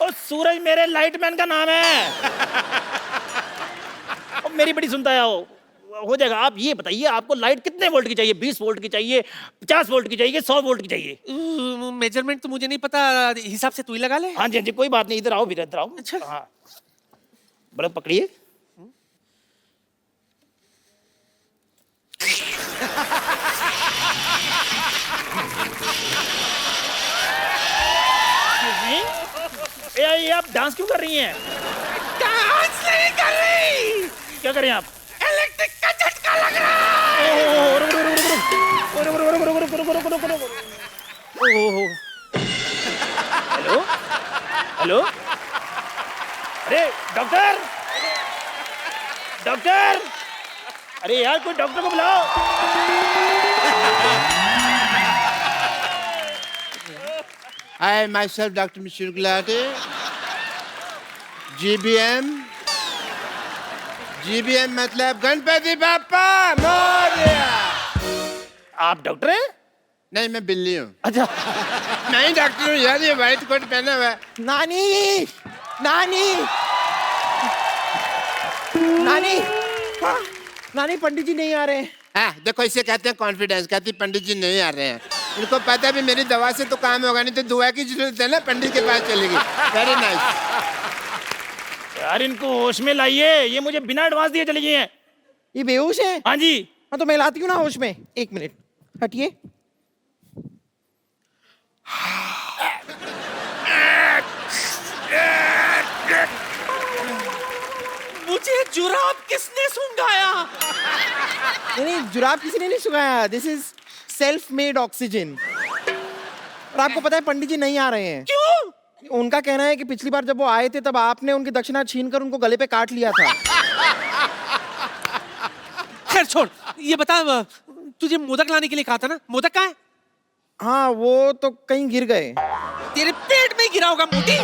और सूरज मेरे लाइटमैन का नाम है। और मेरी बड़ी सुनता है हो जाएगा। आप ये बताइए आपको लाइट कितने वोल्ट की चाहिए? 20 वोल्ट की चाहिए, 50 वोल्ट की चाहिए, 100 वोल्ट की चाहिए? मेजरमेंट तो मुझे नहीं पता, हिसाब से तू ही लगा ले। हाँ जी हाँ जी, कोई बात नहीं, इधर आओ, फिर इधर आओ। अच्छा। हाँ, बड़ा पकड़िए। ये आप डांस क्यों कर रही हैं? डांस नहीं कर रही। क्या करें आप? इलेक्ट्रिक का झटका लग रहा है। हेलो हेलो, अरे डॉक्टर, डॉक्टर, अरे यार कोई डॉक्टर को बुलाओ। I myself Dr. Mr. Gulati. GBM मतलब गणपति बाप्पा मोरया। आप डॉक्टर हैं? नहीं, मैं बिल्ली हूँ। अच्छा। नहीं डॉक्टर हूँ यार, ये व्हाइट कोट पहना हुआ है। नानी, नानी, नानी, नानी पंडित जी नहीं आ रहे हैं। हाँ देखो, इसे कहते हैं कॉन्फिडेंस। कहती पंडित जी नहीं आ रहे हैं, उनको पता भी मेरी दवा से तो काम होगा नहीं, तो दुआ की जरूरत है ना, पंडित के पास चलेगी। Very nice. यार इनको होश में लाइए, ये मुझे बिना एडवांस दिए चली गई हैं। ये बेहोश है? हाँ जी। हाँ तो मैं लाती हूँ ना होश में। एक मिनट हटिए। मुझे जुराब किसने सुंघाया? नहीं, जुराब किसी ने नहीं सुखाया। This is self made oxygen. और आपको पता है पंडित जी नहीं आ रहे हैं। क्यों? उनका कहना है कि पिछली बार जब वो आए थे तब आपने उनकी दक्षिणा छीनकर उनको गले पे काट लिया था। खैर छोड़, ये बता, तुझे मोदक लाने के लिए कहा था ना, मोदक कहाँ है? हाँ वो तो कहीं गिर गए। तेरे पेट में गिरा होगा मोटी।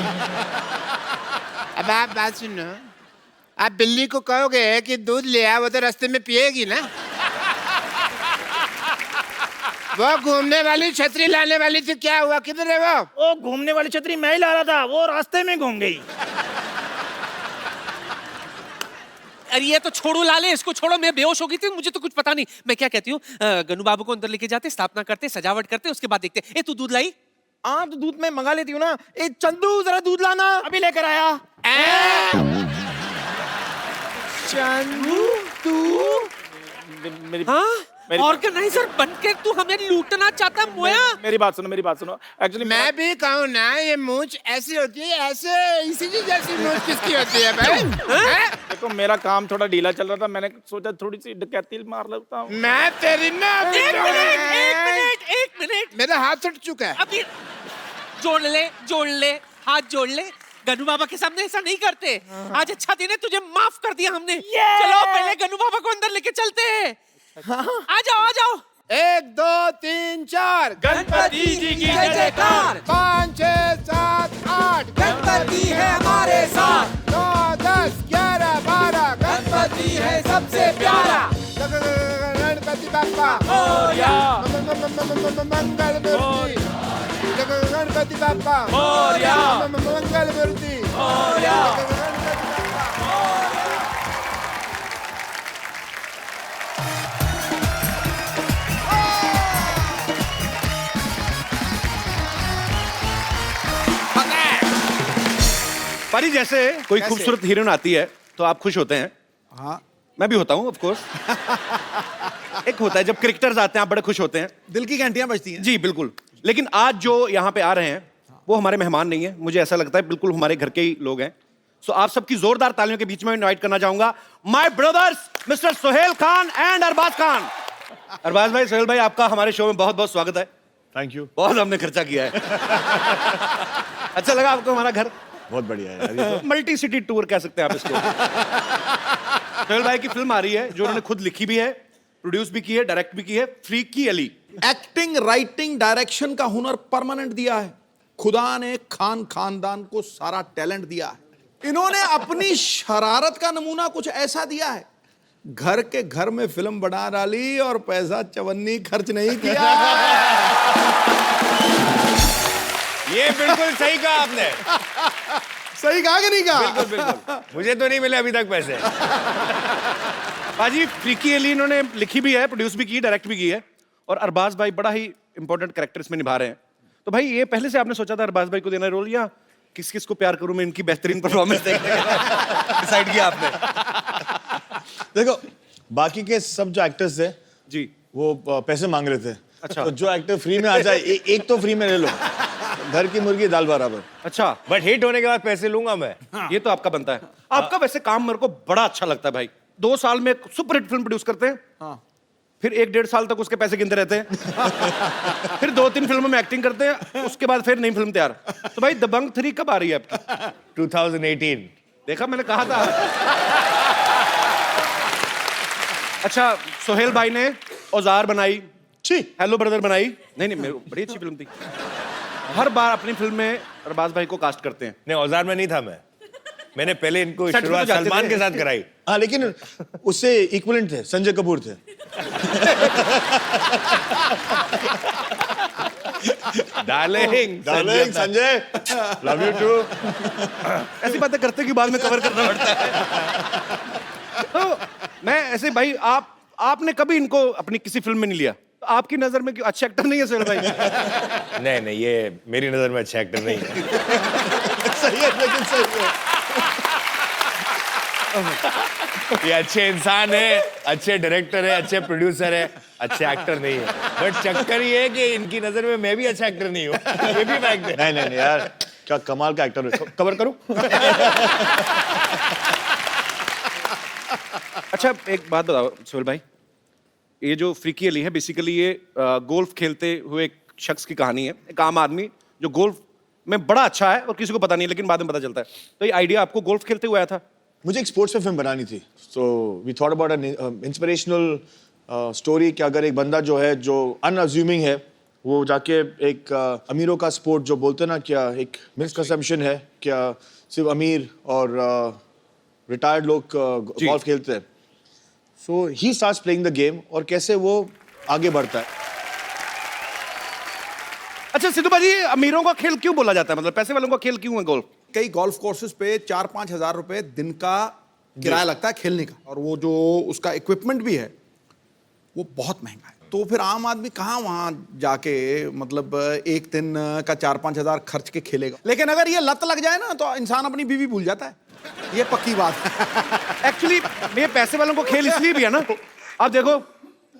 अब आप बात सुनो, आप बिल्ली को कहोगे कि दूध ले आ, वो तो रास्ते में पिएगी ना। वो घूमने वाली छतरी लाने वाली थी, क्या हुआ? किधर है वो? वो घूमने वाली छतरी मैं ही ला रहा था, वो रास्ते में घूम गई। अरे ये तो छोड़ो लाले, इसको छोड़ो। मैं बेहोश हो गई थी, मुझे तो कुछ पता नहीं। मैं क्या कहती हूँ, गनु बाबू को अंदर लेके जाते, स्थापना करते, सजावट करते, उसके बाद देखते। ए तू दूध लाई? हाँ तो दूध मैं मंगा लेती हूँ ना। ए चंदू जरा दूध लाना। अभी लेकर आया। चंदू तू मेरी हाँ, ऑर्गेनाइजर बनकर तू हमें लूटना चाहता मोया? मेरी बात सुनो, मेरी बात सुनो। एक्चुअली मैं भी कहूँ ना, ये मूंछ ऐसी होती है, ऐसे इसी जैसी मूंछ किसकी होती है भाई? देखो मेरा काम थोड़ा ढीला चल रहा था, मैंने सोचा थोड़ी सी डकैती मार लेता हूँ। मैं तेरी ना। एक मिनट। मेरा हाथ छूट चुका है। अभी जोड़ ले, हाथ जोड़ ले। गनु बाबा के सामने ऐसा नहीं करते। आज अच्छा दिन है, तुझे माफ कर दिया हमने। चलो पहले गनु बाबा को अंदर लेके चलते हैं। आ जाओ। 1 2 3 4 गणपति जी की जय जयकार। 5 6 7 8 गणपति है हमारे साथ। 9 10 11 12 गणपति है सबसे प्यारा। गणपति बाप्पा मोरया, मंगल मूर्ति। गणपति बाप्पा मोरया, मंगल मूर्ति। मोरया। परी जैसे कोई खूबसूरत हीरोइन आती है तो आप खुश होते हैं? हाँ, मैं भी होता हूँ ऑफ कोर्स। एक होता है जब क्रिकेटर्स आते हैं, आप बड़े खुश होते हैं। दिल की घंटियां बजती हैं। जी बिल्कुल। लेकिन आज जो यहाँ पे आ रहे हैं वो हमारे मेहमान नहीं है, मुझे ऐसा लगता है बिल्कुल हमारे घर के ही लोग हैं। सो आप सबकी जोरदार तालियों के बीच में इनवाइट करना चाहूंगा my brothers mister Sohail Khan and Arbaaz Khan. Arbaaz भाई, सोहेल भाई, आपका हमारे शो में बहुत बहुत स्वागत है। Thank you. बहुत हमने खर्चा किया है। अच्छा लगा आपको हमारा घर? बहुत बढ़िया है यार, ये तो। मल्टी सिटी टूर कह सकते हैं आप इसको। सोहेल भाई की फिल्म आ रही है जो उन्होंने खुद लिखी भी है, प्रोड्यूस भी की है, डायरेक्ट भी की है, freaky Ali. Acting, writing, direction का हुनर परमानेंट दिया है। खुदा ने खान खानदान को सारा टैलेंट दिया है। इन्होंने अपनी शरारत का नमूना कुछ ऐसा दिया है, घर के घर में फिल्म बना डाली और पैसा चवन्नी खर्च नहीं किया। ये बिल्कुल सही कहा आपने। सही कहा कि नहीं कहा? बिल्कुल बिल्कुल। मुझे तो नहीं मिले अभी तक पैसे। बाजी फ्रीकी एली इन्होंने लिखी भी है, प्रोड्यूस भी की, डायरेक्ट भी की है, और अरबाज भाई बड़ा ही इंपॉर्टेंट कैरेक्टर इसमें निभा रहे हैं। तो भाई ये पहले से आपने सोचा था अरबाज भाई को देना रोल, या किस किस को प्यार करूं मैं इनकी बेहतरीन परफॉर्मेंस देखने के बाद डिसाइड किया आपने? देखो बाकी के सब जो एक्टर्स थे जी वो पैसे मांग रहे थे। अच्छा। तो जो एक्टर फ्री में आ जाए एक तो फ्री में ले लो, घर की मुर्गी दाल बराबर। अच्छा, बट हिट होने के बाद पैसे लूंगा मैं। ये तो आपका बनता है। आपका वैसे काम मेरे को बड़ा अच्छा लगता है भाई। 2 साल में सुपर हिट फिल्म प्रोड्यूस करते हैं, फिर 1-1.5 साल तक उसके पैसे गिनते रहते हैं, फिर 2-3 फिल्मों में एक्टिंग करते हैं, उसके बाद फिर नई फिल्म तैयार। तो भाई दबंग 3 कब आ रही है आपकी? 2018। देखा, मैंने कहा था। अच्छा, सोहेल भाई ने औजार बनाई, हेलो ब्रदर बनाई, नहीं मेरे बड़ी अच्छी फिल्म थी। हर बार अपनी फिल्म में अरबाज भाई को कास्ट करते हैं। नहीं, औजार में नहीं था मैंने पहले इनको सेट में तो शुरुआत जाते सलमान थे। के साथ कराई। हाँ लेकिन उससे इक्विवेलेंट थे, संजय कपूर थे। Darling Sanjay, love you too. ऐसी बातें करते कि बाद में कवर करना पड़ता है। तो मैं ऐसे भाई, आपने कभी इनको अपनी किसी फिल्म में नहीं लिया? तो आपकी नजर में क्यों अच्छे एक्टर नहीं है सोहेल भाई? नहीं, ये मेरी नजर में अच्छा एक्टर नहीं है। सही है, लेकिन सही है। ये अच्छे इंसान है, अच्छे डायरेक्टर है, अच्छे प्रोड्यूसर है, अच्छे एक्टर नहीं है। बट चक्कर ये है कि इनकी नजर में मैं भी अच्छा एक्टर नहीं हूँ। ये भी फैक्ट है। नहीं यार, क्या कमाल का एक्टर है। कवर करूं? अच्छा, एक बात बताओ सोहेल भाई, ये जो फ्रीकी अली है बेसिकली ये गोल्फ खेलते हुए एक शख्स की कहानी है। एक आम आदमी जो गोल्फ में बड़ा अच्छा है और किसी को पता नहीं, लेकिन बाद में पता चलता है। तो ये आइडिया आपको गोल्फ खेलते हुए आया था? मुझे एक स्पोर्ट्स में फिल्म बनानी थी, so we thought about an inspirational story कि अगर एक बंदा जो है जो अनअज्यूमिंग है, वो जाके एक अमीरों का स्पोर्ट जो बोलते हैं ना, क्या एक मिसकंसेप्शन है क्या सिर्फ अमीर और रिटायर्ड लोग गोल्फ खेलते हैं। So he starts playing the game और कैसे वो आगे बढ़ता है। अच्छा सिद्धू भाजी, अमीरों का खेल क्यों बोला जाता है? मतलब पैसे वालों का खेल क्यों है गोल्फ? कई गोल्फ कोर्सेज पे 4-5 हजार रुपए दिन का किराया लगता है खेलने का, और वो जो उसका इक्विपमेंट भी है वो बहुत महंगा है। तो फिर आम आदमी कहाँ वहाँ जाके मतलब एक दिन का 4-5 हजार खर्च के खेलेगा। लेकिन अगर ये लत लग जाए ना तो इंसान अपनी बीवी भूल जाता है, ये पक्की बात है। एक्चुअली ये पैसे वालों को खेल इसलिए भी है ना, आप देखो,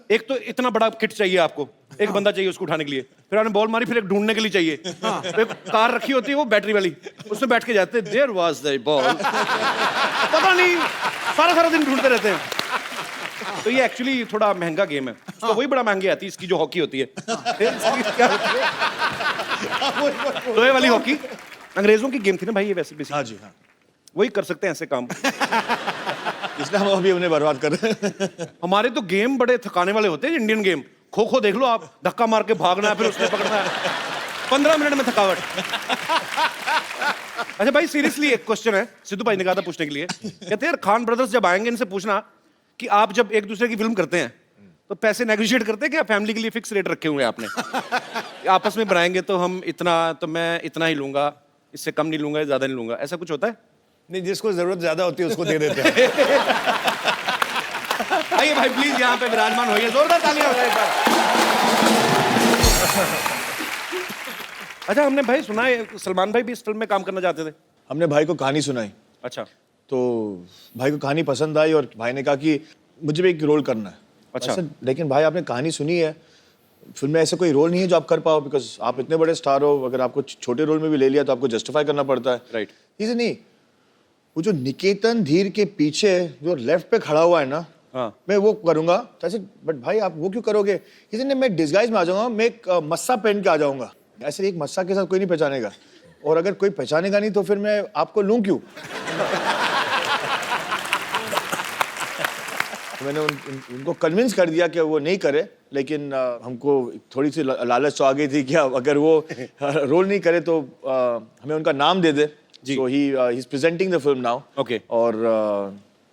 एक तो इतना बड़ा किट चाहिए आपको, एक बंदा चाहिए उसको उठाने के लिए, फिर आपने बॉल मारी, फिर एक ढूंढने के लिए चाहिए, फिर एक कार रखी होती है वो बैटरी वाली, उसमें बैठ के जाते हैं, देयर वाज द बॉल, पता नहीं सारा दिन ढूंढते रहते हैं। तो ये एक्चुअली थोड़ा महंगा गेम है। तो वही बड़ा महंगी आती है इसकी जो हॉकी होती है। क्या होती है? लोहे वाली हॉकी अंग्रेजों की गेम थी ना भाई ये, वैसे हाँ जी, हाँ। वही कर सकते हैं ऐसे काम। इसलिए हम अभी उन्हें बर्बाद कर रहे हैं। हमारे तो गेम बड़े थकाने वाले होते हैं। इंडियन गेम खो खो देख लो आप, धक्का मार के भागना है, फिर उसने पकड़ना है, 15 मिनट में थकावट। अच्छा भाई सीरियसली एक क्वेश्चन है, सिद्धू भाई ने कहा था पूछने के लिए, कहते हैं यार खान ब्रदर्स जब आएंगे इनसे पूछना कि आप जब एक दूसरे की फिल्म करते हैं तो पैसे नेगोशिएट करते हैं क्या? फैमिली के लिए फिक्स रेट रखे हुए हैं आपने? आपस में बनाएंगे तो हम इतना, तो मैं इतना ही लूंगा, इससे कम नहीं लूंगा, ज्यादा नहीं लूंगा, ऐसा कुछ होता है? नहीं, जिसको जरूरत ज्यादा होती है उसको दे देते हैं। आइए भाई प्लीज यहाँ पे विराजमान होइए, जोरदार तालियां हो जाए एक बार। अच्छा हमने भाई सुना है सलमान भाई भी इस फिल्म में काम करना चाहते थे? हमने भाई को कहानी सुनाई, अच्छा, तो भाई को कहानी पसंद आई और भाई ने कहा कि मुझे भी एक रोल करना है। अच्छा। लेकिन भाई आपने कहानी सुनी है, फिल्म में ऐसा कोई रोल नहीं है जो आप कर पाओ, बिकॉज आप इतने बड़े स्टार हो, अगर आपको छोटे रोल में भी ले लिया तो आपको जस्टिफाई करना पड़ता है। राइट। इसे नहीं, वो जो निकेतन धीर के पीछे जो लेफ्ट पे खड़ा हुआ है ना, हाँ। मैं वो करूंगा। ऐसे बट भाई आप वो क्यों करोगे? इसे नहीं, मैं डिस्गाइज में आ जाऊंगा, मैं एक मस्सा पहन के आ जाऊंगा। ऐसे एक मस्सा के साथ कोई नहीं पहचानेगा, और अगर कोई पहचानेगा नहीं तो फिर मैं आपको लूं क्यों? तो मैंने उनको कन्विंस कर दिया कि वो नहीं करे, लेकिन हमको थोड़ी सी लालच तो आ गई थी कि अगर वो रोल नहीं करे तो हमें उनका नाम दे दे। So he is presenting the film now. Okay. और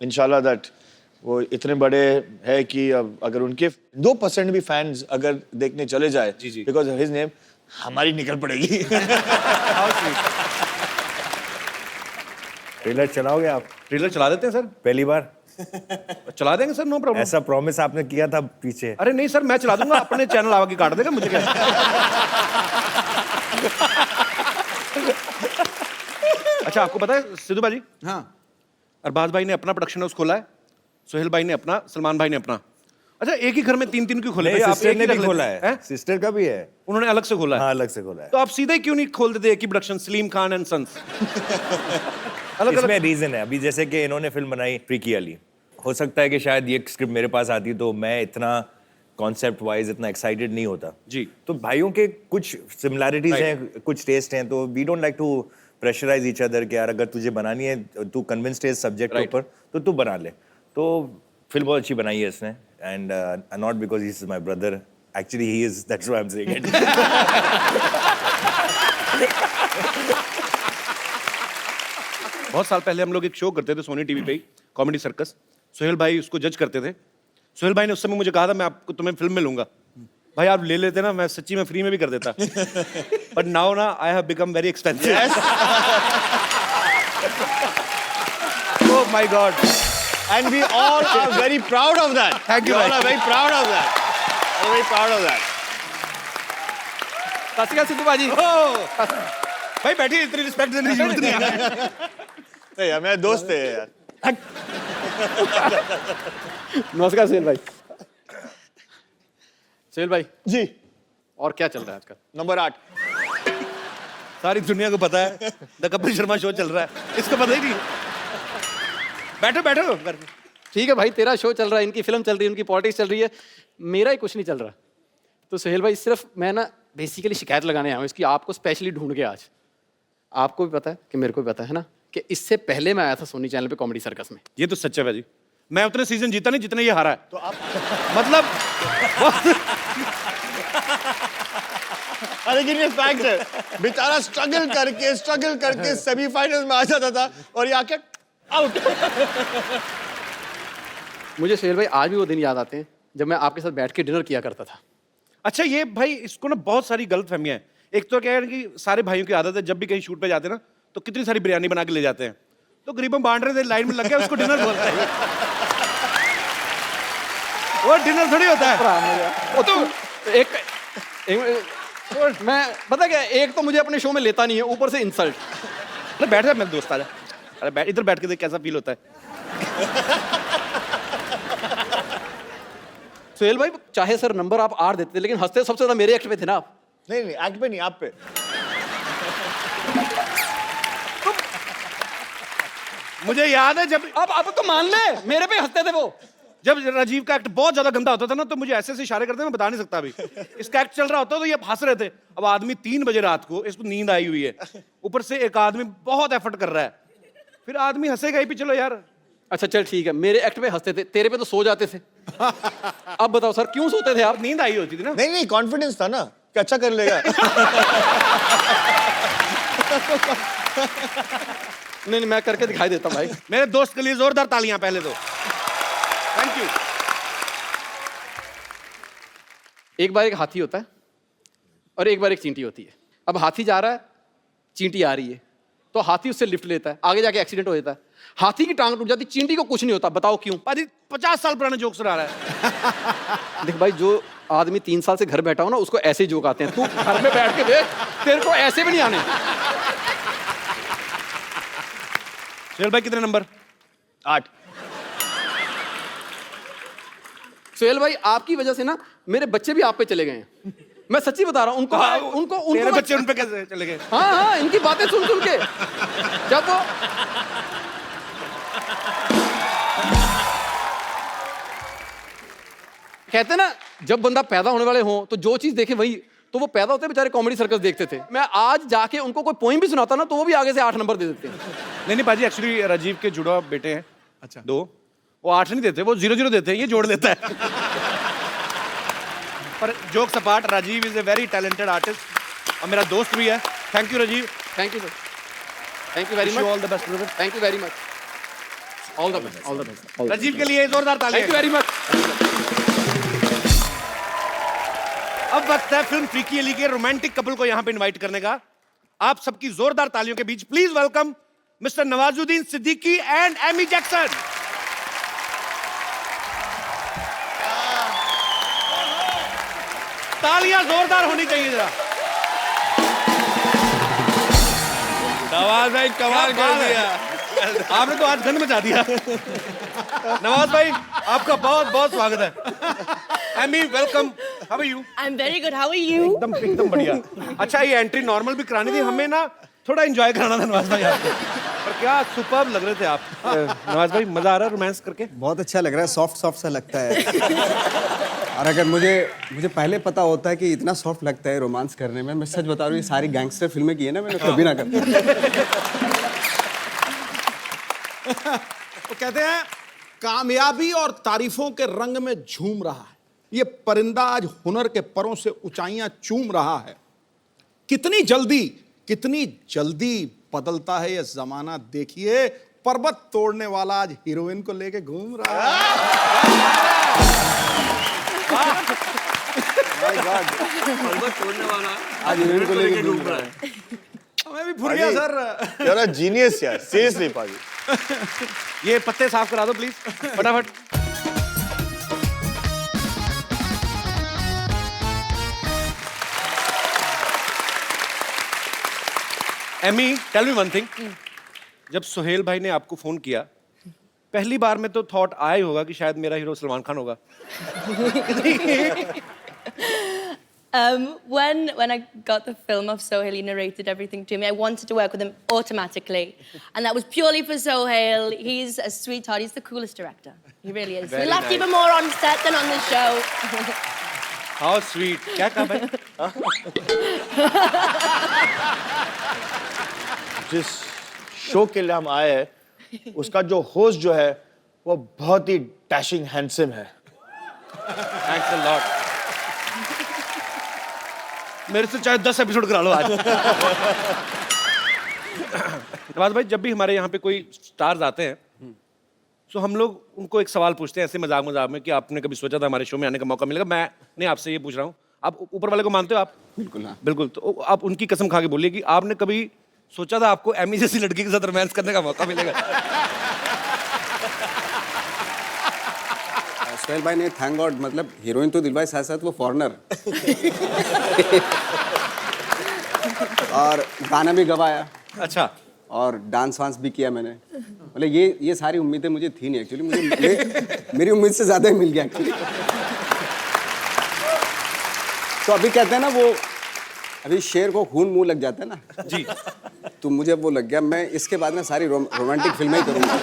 इंशाल्लाह दैट वो इतने बड़े है कि अगर उनके 2% भी फैंस अगर देखने चले जाए, बिकॉज ऑफ हिज नेम, हमारी निकल पड़ेगी। ट्रेलर चलाओगे आप? ट्रेलर चला देते हैं सर, पहली बार चला देंगे सर, नो प्रॉब्लम। ऐसा प्रॉमिस आपने किया था पीछे। अरे नहीं सर, मैं चला दूंगा, अपने चैनल आगे काट देगा, मुझे क्या। अच्छा, आपको पता है सिद्धू भाजी, हाँ, अरबाज भाई ने अपना प्रोडक्शन हाउस खोला है, सोहेल भाई ने अपना, सलमान भाई ने अपना। अच्छा, एक ही घर में तीन तीन क्यों खोले भाई? आप सिस्टर एक ने ही भी रख लेते खोला हैं? है, सिस्टर का भी है। उन्होंने अलग से खोला है। हाँ, अलग से खोला है। तो आप सीधे क्यों नहीं खोल देते एक ही production, Salim Khan and sons? अलग इसमें अलग। रीजन है, अभी जैसे कि इन्होंने फिल्म बनाई फ्रीकी अली, हो सकता है कि शायद ये स्क्रिप्ट मेरे पास आती तो मैं इतना कॉन्सेप्ट वाइज इतना एक्साइटेड नहीं होता जी। तो भाइयों के कुछ सिमिलैरिटीज Right. हैं, कुछ टेस्ट हैं, तो we don't like to pressurise each other कि यार अगर तुझे बनानी है, तू कन्विंस्ड है इस सब्जेक्ट के Right. ऊपर, तो तू बना ले। तो फिल्म बहुत अच्छी बनाई है इसने, and not because he is my brother, actually he is, that's why I am saying it. बहुत साल पहले हम लोग एक शो करते थे सोनी टीवी पे ही, कॉमेडी सर्कस। सोहेल भाई उसको जज करते थे। सोहेल भाई ने उस समय मुझे कहा था मैं आपको तुम्हें फिल्म में लूंगा। भाई आप ले लेते ना, मैं सच्ची में फ्री में भी कर देता। बट नाउ ना I have become very expensive. Oh my God. And we all are very proud of that. Thank you, We all bhai. are very proud of that. We're very proud of that. सत श्री अकाल सिद्धू भाजी। भाई बैठिए, इतनी respect देने की जरूरत नहीं है। नहीं यार, मेरे दोस्त थे यार। नमस्कार सुहेल भाई। सुहेल भाई, जी, और क्या चल रहा है आजकल? नंबर 8। सारी दुनिया को पता है द कपिल शर्मा शो चल रहा है, इसको पता ही नहीं। बैठो बैठो। ठीक है भाई, तेरा शो चल रहा है, इनकी फिल्म चल रही है, उनकी पॉलिटिक्स चल रही है, मेरा ही कुछ नहीं चल रहा। तो सुहेल भाई, सिर्फ मैं ना बेसिकली शिकायत लगाने आया हूँ इसकी, आपको स्पेशली ढूंढ के आज। आपको भी पता है कि मेरे को भी पता है ना कि इससे पहले मैं आया था सोनी चैनल पे कॉमेडी सर्कस में। ये तो सच है भाई, मैं उतने सीजन जीता नहीं जितने ये हारा है। तो आप मतलब लेकिन ये फैक्ट है, बेचारा स्ट्रगल करके सेमीफाइनल में आ जाता था और ये आके आउट। मुझे सुहेल भाई आज भी वो दिन याद आते हैं जब मैं आपके साथ बैठ के डिनर किया करता था। अच्छा, ये भाई इसको ना बहुत सारी गलत फहमियां हैं। एक तो क्या है कि सारे भाइयों की आदत है, जब भी कहीं शूट पे जाते हैं ना तो कितनी सारी बिरयानी बना के ले जाते हैं, तो गरीबों बांट रहे थे, लाइन में लग गया, उसको डिनर बोलते हैं। वो डिनर थोड़ी होता है। वो तो एक मैं पता क्या, एक तो मुझे अपने शो में लेता नहीं है, ऊपर से इंसल्ट। अरे बैठ जा, मेरे दोस्त आ जा। अरे बैठ, इधर बैठ के देख कैसा फील होता है। सुहेल भाई, चाहे सर नंबर आप 8 देते, लेकिन हंसते सबसे ज्यादा मेरे एक्ट पे थे ना आप। नहीं, एक्ट पे नहीं, आप पे। मुझे याद है जब अब तो मान ले, मेरे पे हंसते थे वो। जब राजीव का एक्ट बहुत ज्यादा गंदा होता था ना, तो मुझे ऐसे ऐसे इशारे करते, मैं बता नहीं सकता अभी। इसका एक्ट चल रहा होता तो ये हंस रहे थे। अब आदमी 3 बजे रात को, इसको नींद आई हुई है, ऊपर से एक आदमी बहुत एफर्ट कर रहा है, फिर आदमी हंसेगा ही भी। चलो यार, अच्छा चल ठीक है, मेरे एक्ट पे हंसते थे, तेरे पे तो सो जाते थे। अब बताओ सर, क्यों सोते थे आप? नींद आई होती थी ना। नहीं, कॉन्फिडेंस था ना कि अच्छा कर लेगा। नहीं, मैं करके दिखाई देता हूं भाई। मेरे दोस्त के लिए जोरदार तालियां पहले तो। Thank you. एक बार एक हाथी होता है और एक बार एक चींटी होती है। अब हाथी जा रहा है, चींटी आ रही है, तो हाथी उससे लिफ्ट लेता है, आगे जाके एक्सीडेंट हो जाता है, हाथी की टांग टूट जाती, चींटी को कुछ नहीं होता। बताओ क्यों? पाजी 50 साल पुराने जोक सुना रहा है। देख भाई, जो आदमी 3 साल से घर बैठा हो ना, उसको ऐसे ही जोक आते हैं। तू घर में बैठ के देख, तेरे को ऐसे भी नहीं आने। सुहेल भाई कितने नंबर? 8। सुहेल भाई, आपकी वजह से ना मेरे बच्चे भी आप पे चले गए हैं। मैं सच्ची बता रहा हूं, उनको तेरे बच्चे उन पे कैसे चले गए? हाँ, इनकी बातें सुन सुन के। जब वो कहते ना, जब बंदा पैदा होने वाले हो तो जो चीज देखे वही, तो वो पैदा होते बेचारे कॉमेडी सर्कस देखते थे। मैं आज जाके उनको कोई पोइम भी सुनाता ना, तो वो भी आगे से 8 नंबर दे देते हैं। नहीं पाजी, एक्चुअली राजीव के जुड़वा बेटे हैं। अच्छा, 2, वो 8 नहीं देते, वो 0-0 देते हैं, ये जोड़ देता है। पर jokes apart, Rajiv is a very talented artist और मेरा दोस्त भी है। Thank you Rajiv. Thank you sir, thank you very much. All the best brother. Thank you very much. All the best, all the best. Rajiv के लिए जोरदार तालियां। Thank you very much. अब वक्त है फिल्म फ्रीकी अली के रोमांटिक कपल को यहाँ पे इनवाइट करने का। आप सबकी जोरदार तालियों के बीच please welcome mister Nawazuddin Siddiqui and Amy Jackson. तालियां जोरदार होनी चाहिए जरा। नवाज भाई कमाल कर दिया। आपने तो आज गंद मचा दिया। नवाज भाई आपका बहुत बहुत स्वागत है। Amy welcome, how are you? I'm very good. How are you? एकदम बढ़िया। अच्छा ये एंट्री नॉर्मल भी करानी थी, हमें ना थोड़ा एंजॉय कराना था नवाज भाई आपको। पर क्या सुपर्ब लग रहे थे आप। नवाज भाई मजा आ रहा है रोमांस करके? बहुत अच्छा लग रहा है, सॉफ्ट सॉफ्ट सा लगता है। और अगर मुझे पहले पता होता है कि इतना सॉफ्ट लगता है रोमांस करने में, मैं सच बता रहा हूँ, ये सारी गैंगस्टर फिल्में की है ना मैंने, कभी ना करता। वो कहते हैं कामयाबी और तारीफों के रंग में झूम रहा है ये परिंदा, आज हुनर के परों से ऊंचाइयां चूम रहा है। कितनी जल्दी बदलता है ये जमाना, देखिए पर्वत तोड़ने वाला आज हीरोइन को लेके घूम रहा है। पर्वत तोड़ने वाला आज हीरोइन को लेके घूम रहा है। मैं भी भूल गया सर। यार जीनियस यार, सीरियसली पाजी। ये पत्ते साफ करा दो प्लीज फटाफट। Amy tell me one thing, जब सुहेल भाई ने आपको फोन किया पहली बार में तो थॉट आया ही होगा कि शायद मेरा हीरो सलमान खान होगा। When I got the film of Sohail, he narrated everything to me. I wanted to work with him automatically, and that was purely for Sohail. He's a sweetheart. He's the coolest director. He really is. We laughed even more on set than on the show. How sweet. क्या कहा भाई? जिस show के लिए हम आए हैं उसका जो होस्ट जो है वो बहुत ही डैशिंग हैंडसम है। Thanks a lot. मेरे से चाहे 10 एपिसोड करा लो आज। नवाज भाई जब भी हमारे यहाँ पे कोई स्टार्स आते हैं तो हम लोग उनको एक सवाल पूछते हैं ऐसे मजाक में कि आपने कभी सोचा था हमारे शो में आने का मौका मिलेगा? मैं आपसे ये पूछ रहा हूँ, आप ऊपर वाले को मानते हो आप? बिल्कुल हाँ। बिल्कुल, तो आप उनकी कसम खा के बोलिए कि आपने कभी सोचा था आपको एमी जैसी लड़की के साथ रोमांस करने का मौका मिलेगा? सोहेल भाई ने थैंक गॉड, मतलब हीरोइन तो दिलवाई, साथ साथ वो फॉरेनर और गाना भी गवाया। अच्छा। और डांस वांस भी किया मैंने। मतलब ये सारी उम्मीदें मुझे थी नहीं एक्चुअली, मुझे मेरी उम्मीद से ज्यादा ही मिल गया एक्चुअली। तो अभी कहते हैं ना वो, अभी शेर को खून मुंह लग जाता है ना जी, तो मुझे वो लग गया, मैं इसके बाद ना सारी रोमांटिक फिल्में ही करूंगा।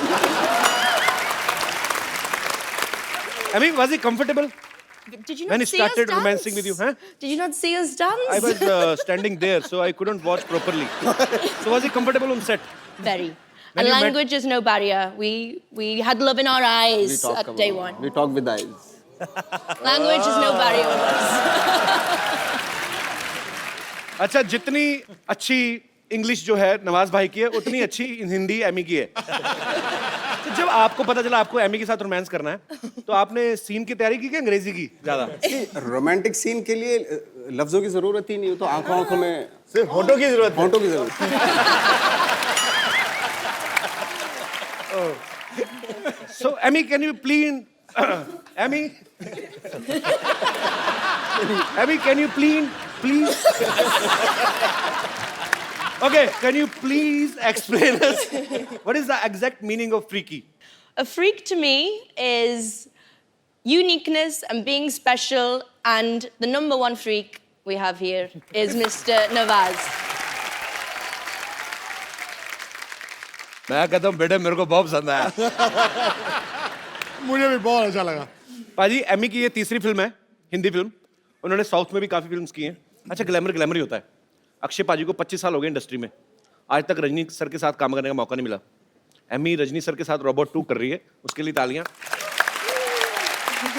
I mean, was he comfortable Did you not when he see us started dance? romancing with you? Huh? Did you not see us dance? I was standing there, so I couldn't watch properly. So was he comfortable on set? Very. When And you met- language is no barrier. We had love in our eyes at day one. We talk with eyes. Language is no barrier with us. अच्छा, जितनी अच्छी English जो है नवाज भाई की है उतनी अच्छी हिंदी एमी की है। तो जब आपको पता चला आपको एमी के साथ रोमांस करना है तो आपने सीन की तैयारी की कि अंग्रेजी की ज्यादा? रोमांटिक सीन के लिए लफ्जों की जरूरत ही नहीं, तो आंखों में सिर्फ होठों की जरूरत है। होठों की जरूरत है। So Emmy, can you please Emmy? Emmy, can you please Okay, can you please explain us what is the exact meaning of freaky? A freak to me is uniqueness and being special, and the number one freak we have here is Mr. Nawaz. मैं कहता हूँ बेटे मेरे को बहुत पसंद आया। मुझे भी बहुत अच्छा लगा। पाजी एमी की ये तीसरी फिल्म है, हिंदी फिल्म। उन्होंने साउथ में भी काफी फिल्म्स की हैं। अच्छा, ग्लैमर ही होता है। अक्षय पाजी को 25 साल हो गए इंडस्ट्री में, आज तक रजनी सर के साथ काम करने का मौका नहीं मिला। एमी रजनी सर के साथ रोबोट 2 कर रही है, उसके लिए तालियां।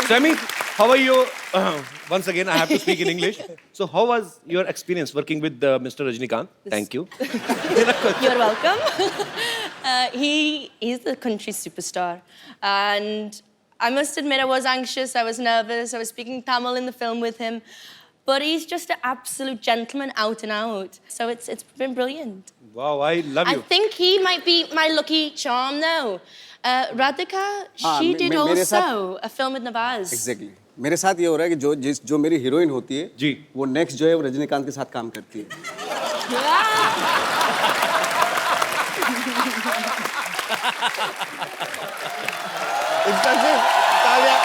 So Emmy, how are you? Once again, I have to speak in English. So how was your experience working with Mr. Rajnikant? Thank you. You're welcome. He's the country superstar, and I must admit I was anxious, I was nervous, I was speaking Tamil in the film with him, but he's just an absolute gentleman out and out. So it's been brilliant. Wow, I love I you. think he might be my lucky charm though. Radhika, she did मेरे साथ- also a film with Nawaz. Exactly मेरे साथ ये हो रहा है कि जो मेरी हीरोइन होती है जी। वो नेक्स्ट जो है वो रजनीकांत के साथ काम करती है इसका से तालियां।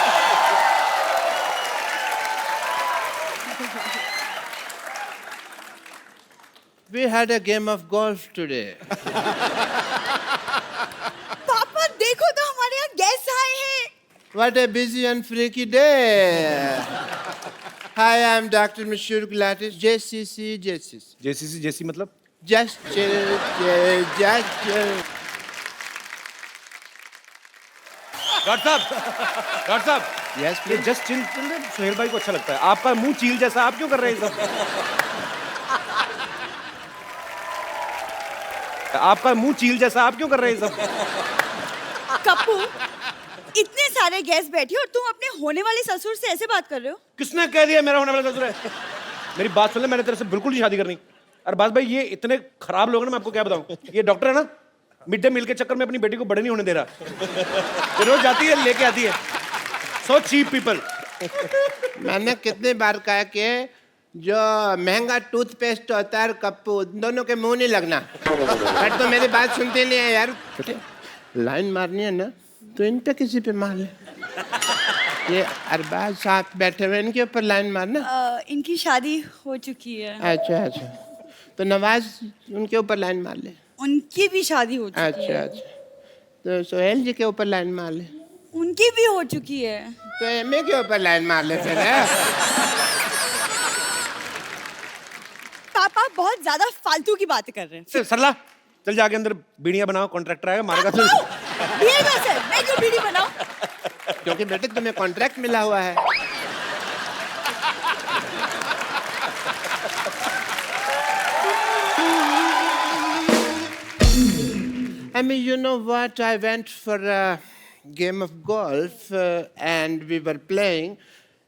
We had a game of golf today. पापा देखो तो हमारे यहाँ गेस्ट आए हैं। What a busy and freaky day. Hi, I'm Dr. Mashur Gulatis, JCC. जेसी मतलब Just chill, just chill. Doctor साहब Yes, ये please. जस्ट चिल सोहेल भाई को अच्छा लगता है। आपका मुंह चील जैसा, आप क्यों कर रहे हैं ये सब? आपका मुंह चील जैसा, आप क्यों कर रहे हैं ये सब? कप्पू, इतने सारे गेस्ट बैठे और तुम अपने होने वाले ससुर से ऐसे बात कर रहे हो? किसने कह दिया मेरा होने वाला ससुर है? मेरी बात सुन ले, मैंने तेरे से बिल्कुल नहीं शादी करनी। अरबाज भाई ये इतने खराब लोग हैं ना, मैं आपको क्या बताऊं। ये डॉक्टर है ना, मिड डे मील के चक्कर में अपनी बेटी को बड़े नहीं होने दे रहा। ये रोज जाती है लेके आती है। So cheap people. मैंने कितने बार कहा कि जो महंगा टूथपेस्ट होता है कप्पू, दोनों के मुंह नहीं लगना। बट तो मेरी बात सुनते नहीं है यार। लाइन मारनी है ना तो इन पे किसी पे मार ले। ये अरबाज साहब बैठे हुए, इनके ऊपर लाइन मारना। इनकी शादी हो चुकी है। अच्छा अच्छा, तो नवाज उनके ऊपर लाइन मार ले। उनकी भी शादी हो चुकी अच्छा है। अच्छा, तो सोहेल जी के ऊपर लाइन मार ले। उनकी भी हो चुकी है। तो एमए के ऊपर लाइन मार ले फिर। पापा बहुत ज्यादा फालतू की बातें कर रहे हैं। सरला चल जाके अंदर बीड़ियां बनाओ, कॉन्ट्रैक्टर आएगा मारेगा तो। बीड़ी कैसे? मैं क्यों बीड़ी बनाऊं? क्योंकि बेटे तुम्हें कॉन्ट्रैक्ट मिला हुआ है। I mean, you know what? I went for a game of golf and we were playing.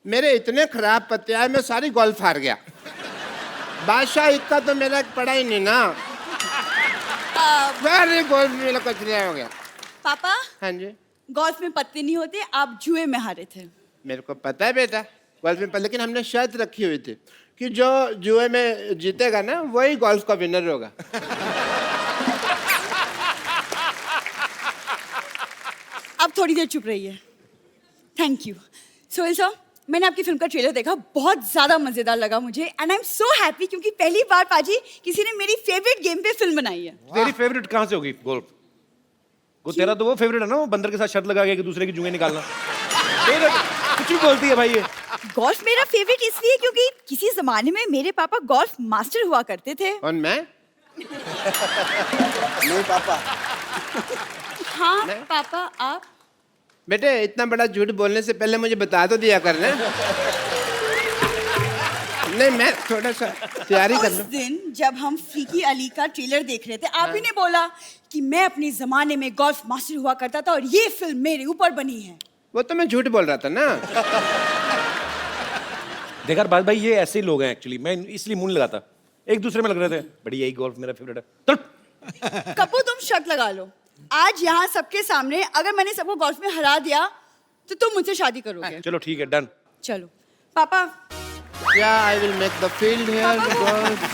मेरे इतने खराब पत्ते आए, मैं सारी गोल्फ हार गया। बादशाह इक्का तो मेरा पड़ा ही नहीं ना। सारी गोल्फ मेरा कचरा हो गया। पापा, हाँ जी, गोल्फ में पत्ते नहीं होते, आप जुए में हारे थे। मेरे को पता है बेटा, गोल्फ में, लेकिन हमने शर्त रखी हुई थी कि जो जुए में जीतेगा ना वही गोल्फ का विनर होगा। अब थोड़ी देर चुप रहिए। Thank you. सोहेल सर, मैंने आपकी फिल्म का ट्रेलर देखा, बहुत ज्यादा मजेदार लगा मुझे and I am so happy क्योंकि पहली बार पाजी किसी ने मेरी फेवरेट गेम पे फिल्म बनाई है। तेरी फेवरेट कहाँ से होगी गोल्फ? वो तेरा तो वो फेवरेट है ना, वो बंदर के साथ शर्त लगा के दूसरे की जुएं निकालना। कुछ भी बोलती है भाई ये। गोल्फ मेरा फेवरेट इसलिए क्योंकि किसी जमाने में मेरे पापा गोल्फ मास्टर हुआ करते थे। और मैं? नहीं पापा, हाँ पापा, आप? बेटे इतना बड़ा झूठ बोलने से पहले मुझे बता तो दिया करना। नहीं, मैं थोड़ा सा तैयारी कर उस लूं। दिन जब हम फीकी अली का ट्रेलर देख रहे थे, आप ही ने बोला कि मैं अपने जमाने में गोल्फ मास्टर हुआ करता था और ये फिल्म मेरे ऊपर बनी है। वो तो मैं झूठ बोल रहा था ना। देखा बात भाई, ये ऐसे ही लोग हैं एक्चुअली। मैं इसलिए मुंह नहीं लगाता, एक दूसरे में लग रहे थे। बड़ी यही गोल्फ मेरा फेवरेट है। चल कपूर, तुम शर्त लगा लो, आज यहाँ सबके सामने अगर मैंने सबको गोल्फ में हरा दिया तो तुम मुझसे शादी करोगे। चलो ठीक है, डन। चलो पापा। Yeah, I will make the field here. Golf.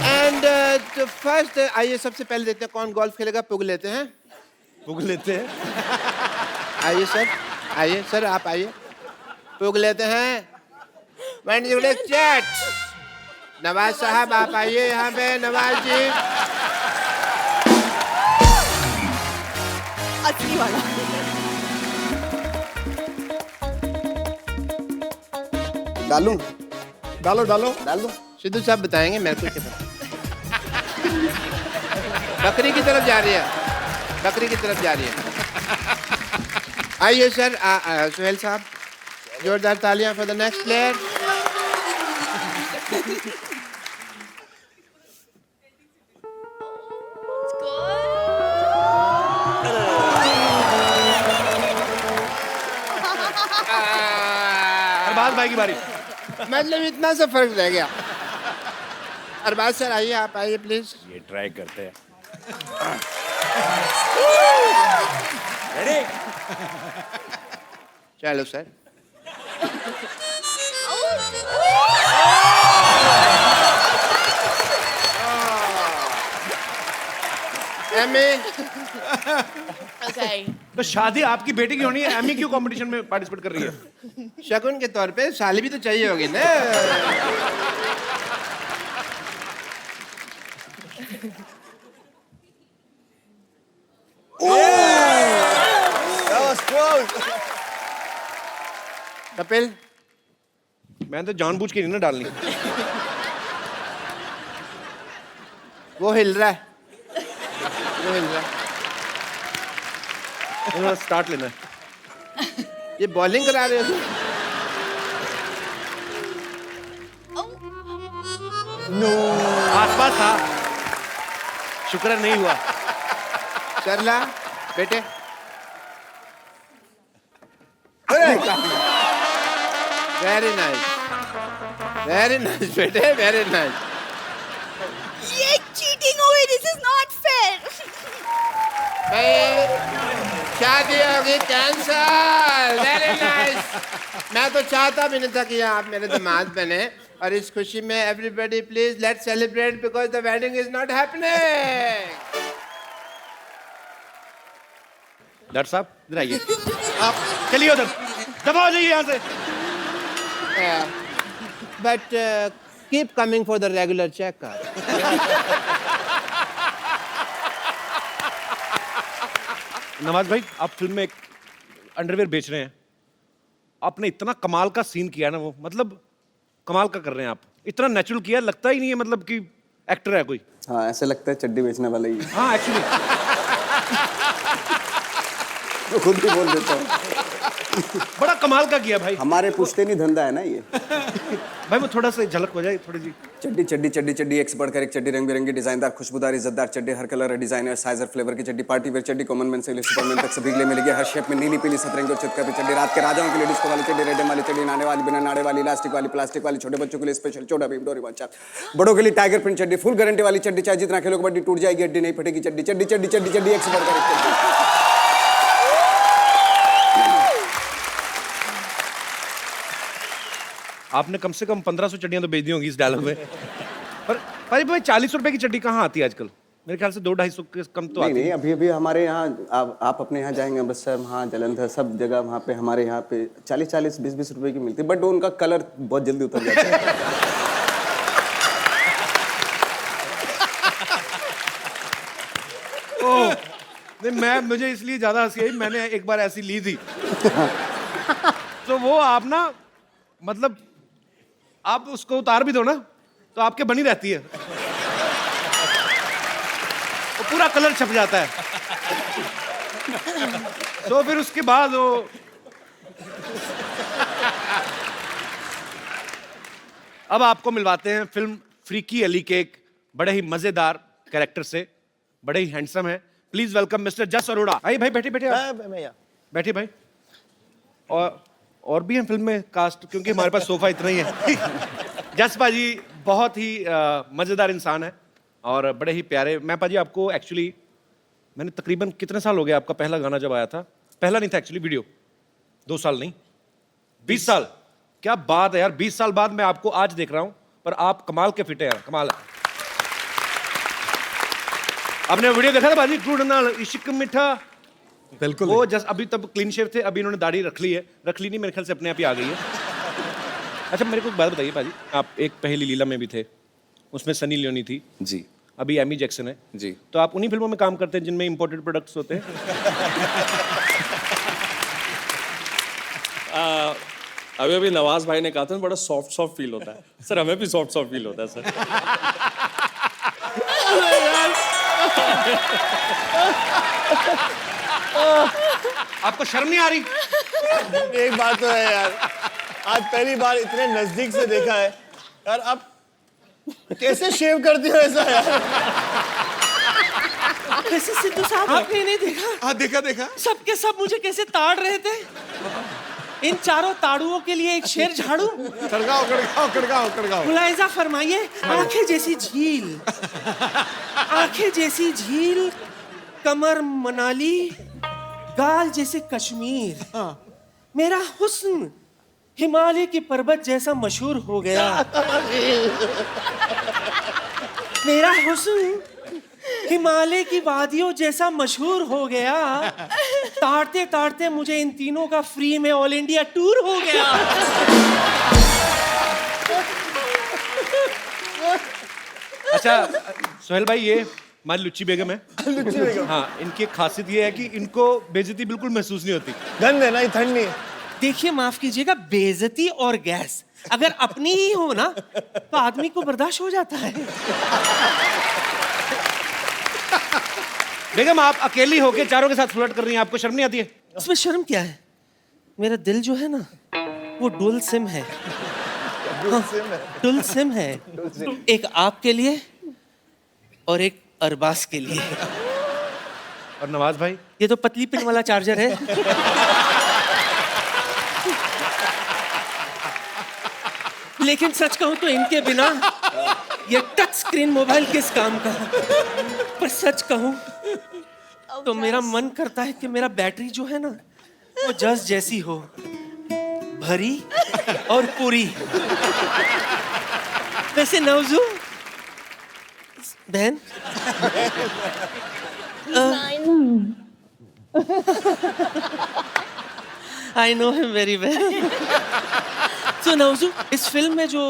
And तो first आइए सबसे पहले देखते हैं कौन गोल्फ खेलेगा। पुग लेते हैं। पुग लेते हैं। आइए सर, आइए सर, आप आइए। पुग लेते हैं। When you like chat. Nawaz साहब आप आइए यहाँ पे। नवाज जी। असली वाला। डालूं? डालो डालो डाल दो। सिद्धू साहब बताएंगे, मेरे को क्या पता। बकरी की तरफ जा रही है, बकरी की तरफ जा रही है। आइए सर, सुहेल साहब, जोरदार तालियां for the next player. Arbaaz भाई की बारी। मतलब इतना सा फर्क रह गया। अरबाज सर आइए, आप आइए प्लीज। ये ट्राई करते हैं। चलो सर। Amy, Okay. तो शादी आपकी बेटी की होनी है, एमी क्यों कंपटीशन में पार्टिसिपेट कर रही है? शगुन के तौर पे साली भी तो चाहिए होगी ना। कपिल, मैंने तो जानबूझ के नहीं ना डालनी। वो हिल रहा है, वो हिल रहा है। स्टार्ट लेना है। ये बॉलिंग करा रहे हो? आसपास था, शुक्र है नहीं हुआ। सरला बेटे, वेरी नाइस, वेरी नाइस बेटे, वेरी नाइस। ये चीटिंग हुई, दिस इज नॉट फेयर। भाई शादी होगी कैंसल। Very nice. मैं तो चाहता भी नहीं था कि आप मेरे दामाद बने, और इस खुशी में everybody please let's celebrate because the wedding is not happening. Doctor साहब इधर आइए। आप चलिए उधर, दबाओ जाइए यहाँ से। But keep coming for the regular checkup. Nawaz भाई, आप फिल्म में एक अंडरवेयर बेच रहे हैं। आपने इतना कमाल का सीन किया ना, वो मतलब कमाल का कर रहे हैं आप। इतना नेचुरल किया, लगता ही नहीं है मतलब कि एक्टर है कोई। हाँ, ऐसे लगता है चड्डी बेचने वाला ही। हाँ एक्चुअली मैं खुद भी बोल देता हूँ। बड़ा कमाल का किया भाई। हमारे पुश्ते नहीं धंधा है ना ये। भाई वो थोड़ा सा झलक हो जाए थोड़ी सी। चड्डी चड्डी चड्डी चड्डी, एक से बढ़कर एक चड्डी, रंग बिरंगी, डिजाइनदार, खुशबूदार, इज्जतदार चड्डी, हर कलर और डिजाइनर, साइज और फ्लेवर की चड्डी, पार्टी वेयर चड्डी, कॉमन मैन से लेकर सुपरमैन तक सभी के लिए मिलेगी। हर शेप में, नीली पीली सतरंगी और चितकबरी चड्डी, रात के राजाओं के लिए डिस्को वाली चड्डी, रेडम वाली चड्डी, नाने वाली, बिना नाड़े वाली, इलास्टिक वाली, प्लास्टिक वाली, छोटे बच्चों के लिए स्पेशल छोटा भीम डोरेमोन चाप, बड़ों के लिए टाइगर प्रिंट चड्डी, फुल गारंटी वाली चड्डी, चाहे जितना खेलो कबड्डी टूट जाएगी हड्डी नहीं फटेगी चड्डी, चड्डी चड्डी चड्डी चड्डी, एक से बढ़कर एक चड्डी। आपने कम से कम 1500 चड्डियां तो बेच दी होंगी इस डायलॉग में। पर भाई 40 रुपए की चड्डी कहाँ आती है आजकल? मेरे ख्याल से 200-250 के कम तो आती नहीं, अभी हमारे यहाँ आप अपने यहाँ जाएंगे अमृतसर, वहाँ जलंधर, सब जगह वहाँ पे हमारे यहाँ पे 40-40, 20-20 रुपए की मिलती है, बट उनका कलर बहुत जल्दी उतर जाता है। ओह, नहीं मुझे इसलिए ज्यादा हंसी आई, मैंने एक बार ऐसी ली थी। तो वो आप ना मतलब आप उसको उतार भी दो ना तो आपके बनी रहती है, वो पूरा कलर छप जाता है। तो फिर उसके बाद वो अब आपको मिलवाते हैं फिल्म फ्रीकी अली के एक बड़े ही मजेदार कैरेक्टर से, बड़े ही हैंडसम है। प्लीज वेलकम मिस्टर जस अरोड़ा। आइए भाई, बैठिए बैठिए बैठिए भाई। और भी हैं फिल्म में कास्ट, क्योंकि हमारे पास सोफा इतना ही है। जस पाजी बहुत ही मजेदार इंसान है और बड़े ही प्यारे। मैं पाजी आपको एक्चुअली मैंने तकरीबन कितने साल हो गए, आपका पहला गाना जब आया था, पहला नहीं था एक्चुअली वीडियो, 2 साल नहीं 20 साल। क्या बात है यार, 20 साल बाद मैं आपको आज देख रहा हूं, पर आप कमाल के फिट है यार, कमाल है। आपने वीडियो देखा था बाजी, ढूंढना इश्क मिठा? बिल्कुल। वो जस्ट अभी तब क्लीन शेव थे, अभी इन्होंने दाढ़ी रख ली है, रख ली नहीं मेरे ख्याल से अपने आप ही आ गई है। अच्छा मेरे को एक बात बताइए पाजी, आप एक पहली लीला में भी थे, उसमें सनी लियोनी थी जी, अभी एमी जैक्सन है जी, तो आप उन्हीं फिल्मों में काम करते हैं जिनमें इंपोर्टेड प्रोडक्ट्स होते हैं? अभी नवाज भाई ने कहा था बड़ा सॉफ्ट फील होता है सर, हमें भी सॉफ्ट फील होता है सर। आपको शर्म नहीं आ रही? एक बात तो है यार, आज पहली बार इतने नजदीक से देखा है यार। आप कैसे शेव करते हो ऐसा यार? कैसे सिद्धू साहब आपने नहीं देखा? हाँ देखा देखा। सबके सब मुझे कैसे ताड़ रहे थे। इन चारों ताड़ुओं के लिए एक शेर झाड़ू। खड़गाओ खड़गाओ खड़गाओ खड़गाओ। मुलायजा फरमाइए। आंखें जैसी झील, आंखें जैसी झील, कमर मनाली, गाल जैसे कश्मीर। मेरा हुस्न हिमालय की पर्वत जैसा मशहूर हो गया। मेरा हुस्न हिमालय की वादियों जैसा मशहूर हो गया। ताड़ते ताड़ते मुझे इन तीनों का फ्री में ऑल इंडिया टूर हो गया। अच्छा सोहेल भाई, ये हमारी लुच्ची बेगम है। लुच्ची बेगम। हाँ, इनकी एक खासियत ये है कि इनको बेइज्जती बिल्कुल महसूस नहीं होती। गंद है ना, ये ठंड नहीं है। देखिए माफ कीजिएगा, बेइज्जती और गैस अगर अपनी ही हो ना तो आदमी को बर्दाश्त हो जाता है। बेगम, आप अकेली होके चारों के साथ फ्लर्ट कर रही हैं, आपको शर्म नहीं आती है? उसमें शर्म क्या है? मेरा दिल जो है ना वो डुअल सिम है। डुअल सिम है, एक आपके लिए और एक अरबाज के लिए। और नवाज भाई? ये तो पतली पिन वाला चार्जर है। लेकिन सच कहूं तो इनके बिना ये टच स्क्रीन मोबाइल किस काम का। पर सच कहूं तो मेरा मन करता है कि मेरा बैटरी जो है ना वो जस जैसी हो, भरी और पूरी। वैसे नवजू बहन, I know him very well. तो नवजू, इस फिल्म में जो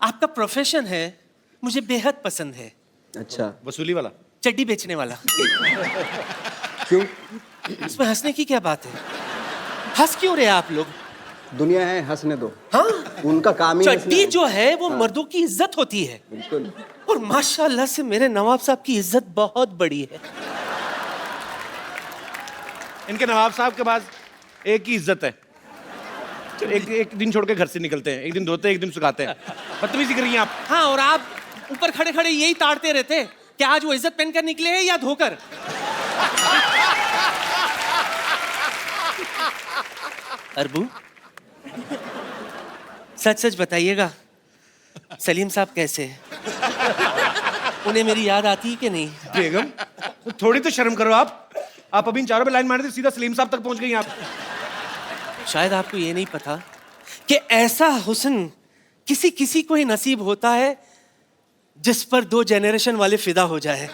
आपका प्रोफेशन है मुझे बेहद पसंद है। अच्छा, वसूली वाला? चड्डी बेचने वाला। क्यों? इसमें हंसने की क्या बात है? हंस क्यों रहे आप लोग? दुनिया है, हंसने दो। हाँ, उनका काम ही चड्डी जो है वो मर्दों की इज्जत होती है। बिल्कुल। और माशाल्लाह से मेरे नवाब साहब की इज्जत बहुत बड़ी है। इनके नवाब साहब के पास एक ही इज्जत है, एक दिन छोड़ के घर से निकलते हैं, एक दिन धोते हैं, एक दिन सुखाते हैं। बदतमीजी कर रही हैं आप। हाँ, और आप ऊपर खड़े खड़े यही ताड़ते रहते कि आज वो इज्जत पहनकर निकले हैं या धोकर। अरबू, सच सच बताइएगा, सलीम साहब कैसे हैं? उन्हें मेरी याद आती है कि नहीं? बेगम, तो थोड़ी तो शर्म करो आप अभी इन चारों पे लाइन मार दी, सीधा सलीम साहब तक पहुंच गई आप। शायद आपको ये नहीं पता कि ऐसा हुस्न किसी किसी को ही नसीब होता है जिस पर 2 जनरेशन वाले फिदा हो जाए।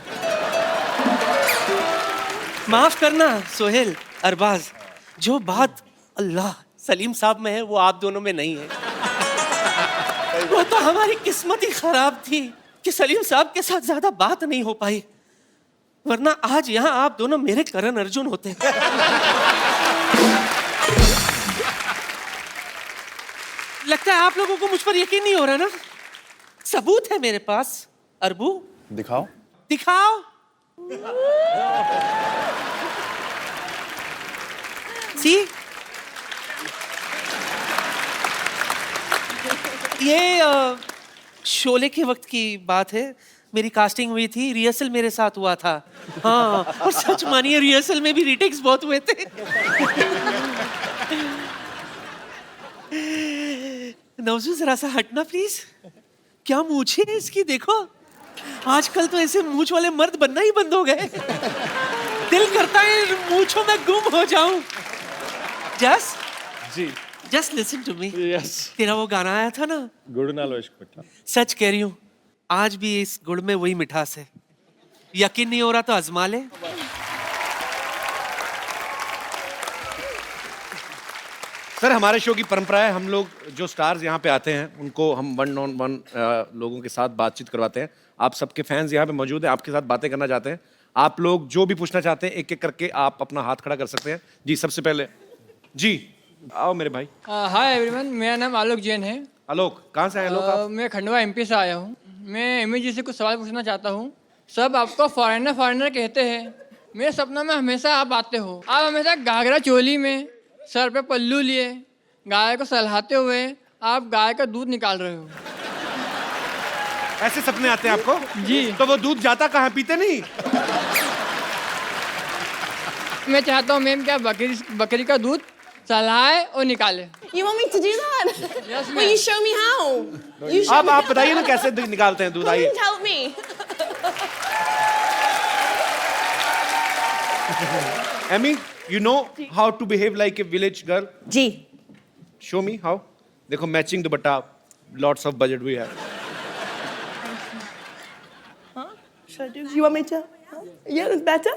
माफ करना सोहेल, अरबाज, जो बात अल्लाह सलीम साहब में है वो आप दोनों में नहीं है। वो तो हमारी किस्मत ही खराब थी कि सलीम साहब के साथ ज्यादा बात नहीं हो पाई, वरना आज यहाँ आप दोनों मेरे करण अर्जुन होते। लगता है आप लोगों को मुझ पर यकीन नहीं हो रहा ना? सबूत है मेरे पास। अरबू, दिखाओ। दिखाओ। सी, ये शोले के वक्त की बात है। मेरी कास्टिंग हुई थी, रिहर्सल मेरे साथ हुआ था। हाँ, और सच मानिए रिहर्सल में भी रीटेक्स बहुत हुए थे। नवजू जरा सा हटना प्लीज। क्या मूंछ है इसकी, देखो। आजकल तो ऐसे मूंछ वाले मर्द बनना ही बंद हो गए। दिल करता है मूंछों में गुम हो जाऊं। जस जी, just listen to me. Yes, तेरा वो गाना आया था ना, गुड़ नालो इश्क मिठा। सच कह रही हूँ, आज भी इस गुड़ में वही मिठास है। यकीन नहीं हो रहा तो आजमा ले। सर, हमारे शो की परंपरा है, हम लोग जो स्टार्स यहाँ पे आते हैं उनको हम 1-on-1 लोगों के साथ बातचीत करवाते हैं। आप सबके फैंस यहाँ पे मौजूद हैं, आपके साथ बातें करना चाहते हैं। आप लोग जो भी पूछना चाहते हैं एक एक करके आप अपना हाथ खड़ा कर सकते हैं। जी, सबसे पहले जी आओ मेरे भाई। हाय एवरीवन, मेरा नाम आलोक जैन है। आलोक, कहाँ से आए आलोक आप? मैं खंडवा एमपी से आया हूँ। मैं एमी जी से कुछ सवाल पूछना चाहता हूँ। सब आपको फॉरेनर फॉरेनर कहते हैं, मेरे सपना में हमेशा आप आते हो। आप हमेशा घाघरा चोली में, सर पे पल्लू लिए, गाय को सहलाते हुए आप गाय का दूध निकाल रहे हो। ऐसे सपने आते हैं आपको? जी। तो वो दूध जाता कहाँ, पीते नहीं? मैं चाहता हूँ मैम, क्या बकरी का दूध चलाए और निकाले। You want me to do that? Yes, Will you show me how? You show अब me आप बताइए ना कैसे निकालते हैं दूध, आइए। Please help me. Amy, you know how to behave like a village girl? जी। Show me how. देखो matching dupatta, lots of budget we have. Should I do? You want me to? Yeah, that's better.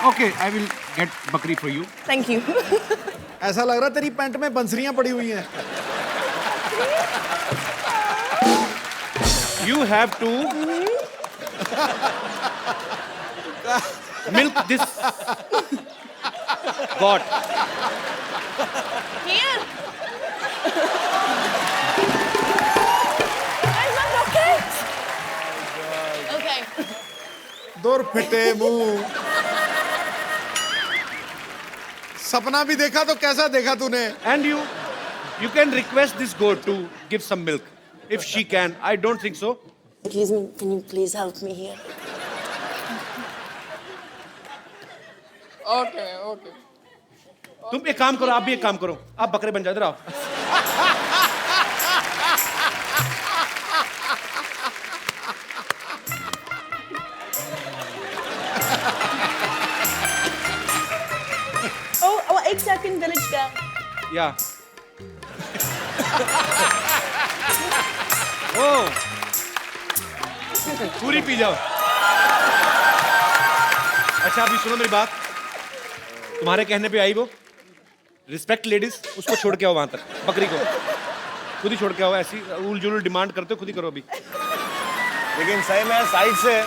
Okay, I will get बकरी for you. Thank you. ऐसा लग रहा तेरी pant में बंसरियां पड़ी हुई हैं। You have to milk this goat. Here. Where's my bucket? Okay. दूर फिटे मुंह। सपना भी देखा तो कैसा देखा तूने? And you can request this goat to give some milk. If she can, I don't think so. Excuse me, can you please help me here? Okay okay. तुम एक काम करो, आप भी एक काम करो, आप बकरे बन जाओ, इधर आओ। Oh, 8-second village girl. या ओ पूरी पी जाओ। अच्छा अभी सुनो मेरी बात, तुम्हारे कहने पे आई वो, रिस्पेक्ट लेडीज, उसको छोड़ के आओ वहां तक, बकरी को खुद ही छोड़ के आओ। ऐसी उल जुल डिमांड करते हो, खुद ही करो अभी। लेकिन सही में साइड से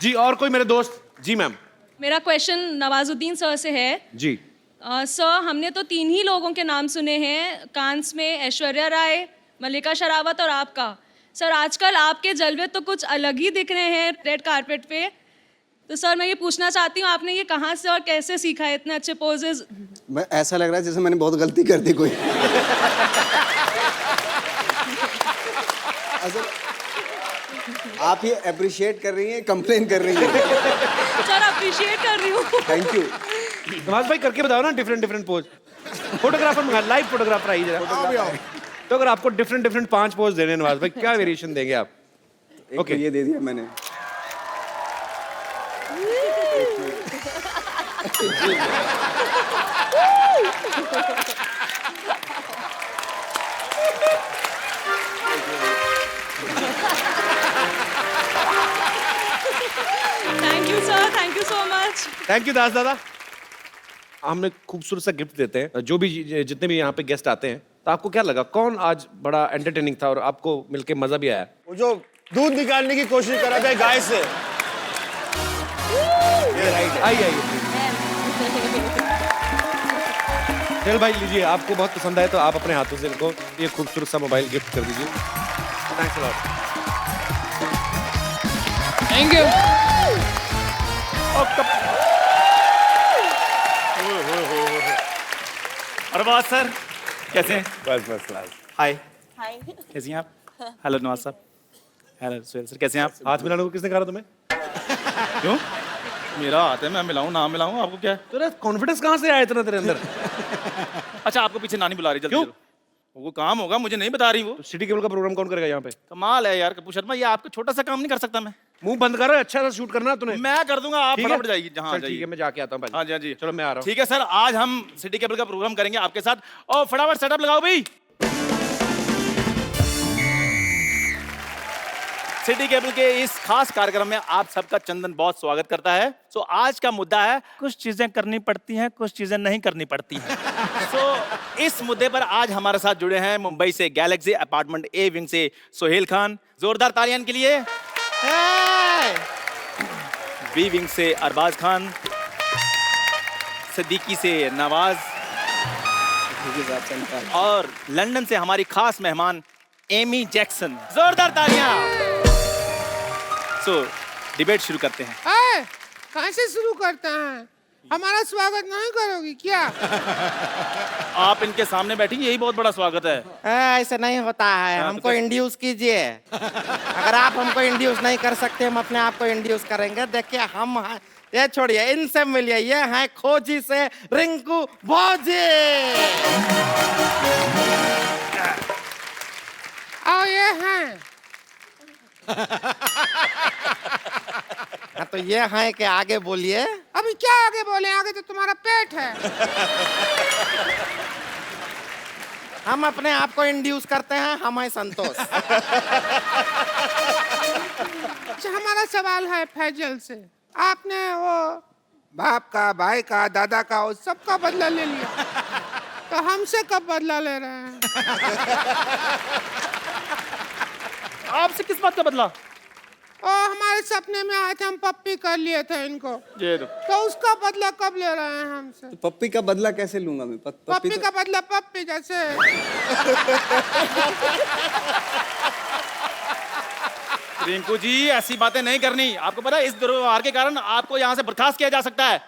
जी। और कोई मेरे दोस्त? जी मैम। मेरा क्वेश्चन नवाजुद्दीन सर से है। जी सर, हमने तो 3 ही लोगों के नाम सुने हैं कांस में, ऐश्वर्या राय, मल्लिका शेरावत और आपका। सर आजकल आपके जलवे तो कुछ अलग ही दिख रहे हैं रेड कारपेट पे। तो सर मैं ये पूछना चाहती हूँ, आपने ये कहाँ से और कैसे सीखा है इतने अच्छे पोजेस? मैं ऐसा लग रहा है जैसे मैंने बहुत गलती कर दी कोई। आप ये अप्रिशिएट कर रही हैं, कंप्लेन कर रही हैं? सर अप्रिशिएट कर रही हूँ। Thank you. नवाज भाई करके बताओ ना डिफरेंट पोज। फोटोग्राफर मंगा, लाइव फोटोग्राफर आइए जरा। तो अगर आपको डिफरेंट 5 पोज देने हैं नवाज भाई, क्या वेरिएशन देंगे आप? ओके ये दे दिया मैंने। Thank you sir, thank you so much. Thank you Das दादा। हमने खूबसूरत सा गिफ्ट देते हैं जो भी जितने भी यहाँ पे गेस्ट आते हैं। तो आपको क्या लगा, कौन आज बड़ा एंटरटेनिंग था और आपको मिलके मजा भी आया? वो जो दूध निकालने की कोशिश कर रहा था गाय से। आइए चल भाई लीजिए, आपको बहुत पसंद आए तो आप अपने हाथों से इनको ये खूबसूरत सा मोबाइल गिफ्ट कर दीजिए। Thanks a lot. Thank you. Arbaaz sir कैसे हैं? बस क्लास। हाय, हाय। कैसी हैं आप? हेलो नवाज साहब। हेलो सुहेल सर, कैसे हैं आप? हाथ मिलाने को किसने कहा तुम्हें? क्यों? मेरा हाथ है, मैं मिलाऊं ना मिलाऊं, आपको क्या है? तेरा कॉन्फिडेंस कहाँ से आया इतना तेरे अंदर? अच्छा आपको पीछे नानी बुला रही, जल्दी चलो। वो काम होगा, मुझे नहीं बता रही वो। तो सिटी केबल का प्रोग्राम कौन करेगा यहाँ पे? कमाल है यार कपूर शर्मा, ये आपका छोटा सा काम नहीं कर सकता मैं? मुंह बंद कर, अच्छा सा शूट करना तूने। मैं कर दूंगा, आप ठीक है? फटाफट जाइए। जहाँ चल जाइए। ठीक है, मैं जाके आता हूँ पहले। हाँ जी हाँ जी, चलो मैं आ रहा हूँ। ठीक है सर, आज हम सिटी केबल का प्रोग्राम करेंगे आपके साथ, और फटाफट सेटअप लगाओ भाई। सिटी केबल के इस खास कार्यक्रम में आप सबका चंदन बहुत स्वागत करता है। सो आज का मुद्दा है, कुछ चीजें करनी पड़ती हैं, कुछ चीजें नहीं करनी पड़ती हैं। सो इस मुद्दे पर आज हमारे साथ जुड़े हैं मुंबई से गैलेक्सी अपार्टमेंट ए विंग से सोहेल खान, जोरदार तालियां के लिए। बी विंग से अरबाज खान, सिद्दीकी से नवाज, और लंदन से हमारी खास मेहमान एमी जैक्सन। जोरदार तालियां। सो डिबेट शुरू करते हैं। कहाँ से शुरू करता है? हमारा स्वागत नहीं करोगी क्या? आप इनके सामने बैठी, यही बहुत बड़ा स्वागत है। ऐसे नहीं होता है, हमको इंड्यूस कीजिए। अगर आप हमको इंड्यूस नहीं कर सकते, हम अपने आप को इंड्यूस करेंगे। देखिए हम ये छोड़िए, इनसे मिलिए, ये हैं खोजी से रिंकू भौजी। और ये हैं हाँ, तो ये हैं कि आगे बोलिए। अभी क्या आगे बोले, आगे तो तुम्हारा पेट है। हम अपने आप को इंड्यूस करते हैं, हम हैं संतोष। अच्छा, हमारा सवाल है फैजल से। आपने वो बाप का, भाई का, दादा का, उस सबका बदला ले लिया, तो हमसे कब बदला ले रहे हैं? आपसे किस बात का बदला? और हमारे सपने में आए थे, हम पप्पी कर लिए थे इनको, ये तो उसका बदला कब ले रहे हैं हमसे? तो पप्पी का बदला कैसे लूंगा मैं? पप्पी का बदला पप्पी जैसे। रिंकू जी, ऐसी बातें नहीं करनी। आपको पता है इस दुर्व्यवहार के कारण आपको यहाँ से बर्खास्त किया जा सकता है।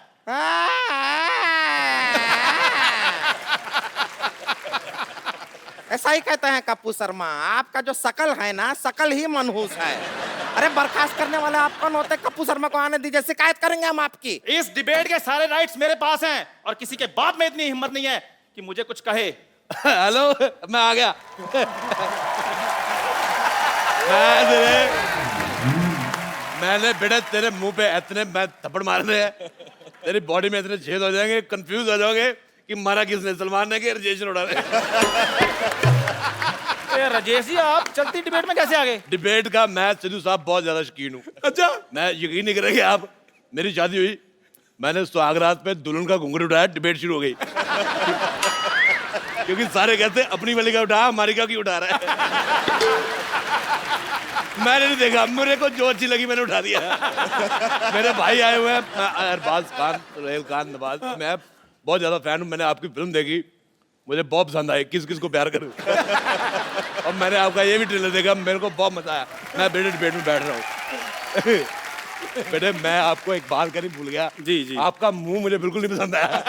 ऐसा ही कहते हैं कप्पू शर्मा। आपका जो शकल है ना, शकल ही मनहूस है। अरे बर्खास्त करने वाले आप कौन होते? कप्पू शर्मा को आने दीजिए, शिकायत करेंगे हम आपकी। इस डिबेट के सारे राइट्स मेरे पास हैं और किसी के बाप में इतनी हिम्मत नहीं है कि मुझे कुछ कहे। हेलो, मैं आ गया। मैंने बेटा तेरे मुंह पे इतने मैं थप्पड़ मारने हैं, तेरी बॉडी में इतने छेद हो जाएंगे, कंफ्यूज हो जाओगे कि मारा किसने, सलमान ने कि राजेश ने उड़ा राजेश जी, आप चलती डिबेट में कैसे आ गए? डिबेट का मैं सिद्धू साहब बहुत ज्यादा शौकीन हूँ। अच्छा, मैं यकीन नहीं करेंगे आप, मेरी शादी हुई, मैंने सुहागरात पे दुल्हन का घुंघरू उठाया, डिबेट शुरू हो गई। क्योंकि सारे कहते अपनी वाली का उठा, हमारी का क्यों उठा रहा है। मैंने नहीं देखा, मेरे को जो अच्छी लगी मैंने उठा दिया। मेरे भाई आए हुए हैं, अरबाज खान, सुहेल खान, नवाज, मैं बहुत ज्यादा फैन हूँ। मैंने आपकी फिल्म देखी, मुझे बहुत पसंद आई, किस किस को प्यार करूं। और मैंने आपका ये भी ट्रेलर देखा, मेरे को बहुत मजा आया। मैं बेटे डिबेट में बैठ रहा हूँ। बेटे मैं आपको एक बात करनी भूल गया। जी जी, आपका मुंह मुझे बिल्कुल नहीं पसंद आया।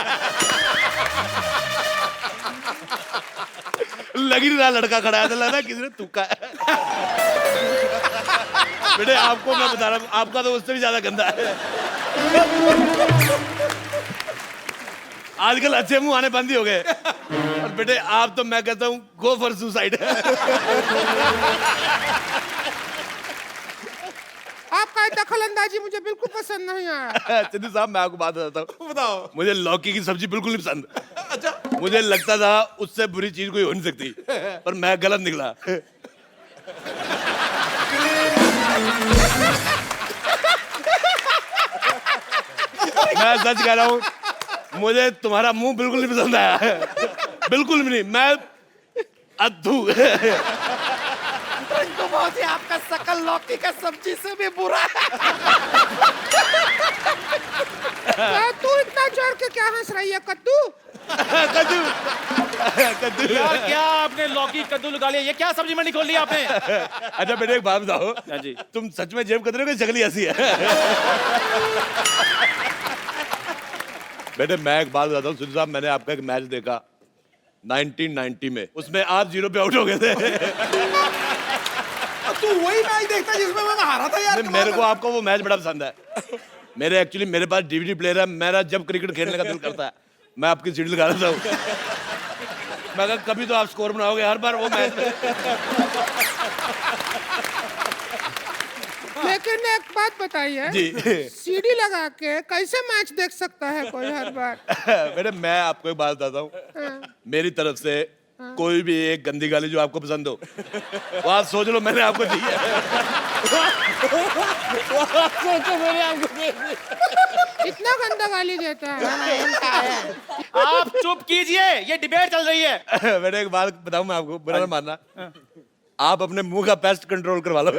लग ही नहीं रहा लड़का खड़ा है, तो लग रहा किसी ने तुक्का है। बेटे आपको मैं बता रहा हूँ, आपका तो उससे भी ज्यादा गंदा है। आजकल अच्छे मुंह आने बंद ही हो गए। और बेटे आप तो मैं कहता हूँ गो फॉर सुसाइड। आपका दखल अंदाजी मुझे बिल्कुल पसंद नहीं आया। सिद्धू साहब मैं आपको बात बताता हूँ। बताओ। मुझे लौकी की सब्जी बिल्कुल नहीं पसंद। अच्छा, मुझे लगता था उससे बुरी चीज कोई हो नहीं सकती, पर मैं गलत निकला। मैं सच कह रहा हूँ, मुझे तुम्हारा मुंह बिल्कुल नहीं पसंद आया। बिल्कुल भी नहीं, मैं अद्भु। रिंकू भौजी, आपका शकल लौकी का सब्जी से भी बुरा है। तू इतना जोर के क्या हंस रही है कद्दू? कद्दू, कद्दू। यार क्या आपने लौकी कद्दू लगा लिया? ये क्या सब्जी मंडी खोल ली आपने? अच्छा बेटे एक बात बताओ, जी, तुम सच में जेब कतरे हो कि शक्ल ऐसी है? बेटे मैं एक बात बताता हूँ सिद्धू साहब, मैंने आपका एक मैच देखा 1990 में, उसमें आप 0 पे आउट हो गए थे। तू वही मैच देखता जिसमें मैं हारा था यार। मेरे को आपका वो मैच बड़ा पसंद है। मेरे पास डीवीडी प्लेयर है, मेरा जब क्रिकेट खेलने का दिल करता है मैं आपकी सीडी लगा देता हूँ। मैं कहा कभी तो आप स्कोर बनाओगे हर बार वो मैच में। लेकिन एक बात बताइए जी, सीडी लगा के कैसे मैच देख सकता है कोई हर बार? बेटे मैं आपको एक बात बताता हूँ, मेरी तरफ से कोई भी एक गंदी गाली जो आपको पसंद हो वो आप सोच लो मैंने आपको दी है। सोचो मैंने आपको दे दी। इतना गंदा गाली देता है। आप चुप कीजिए, ये डिबेट चल रही है। बेटे एक बात बताऊं मैं आपको, बुरा ना मानना, आप अपने मुंह का पेस्ट कंट्रोल करवा लो।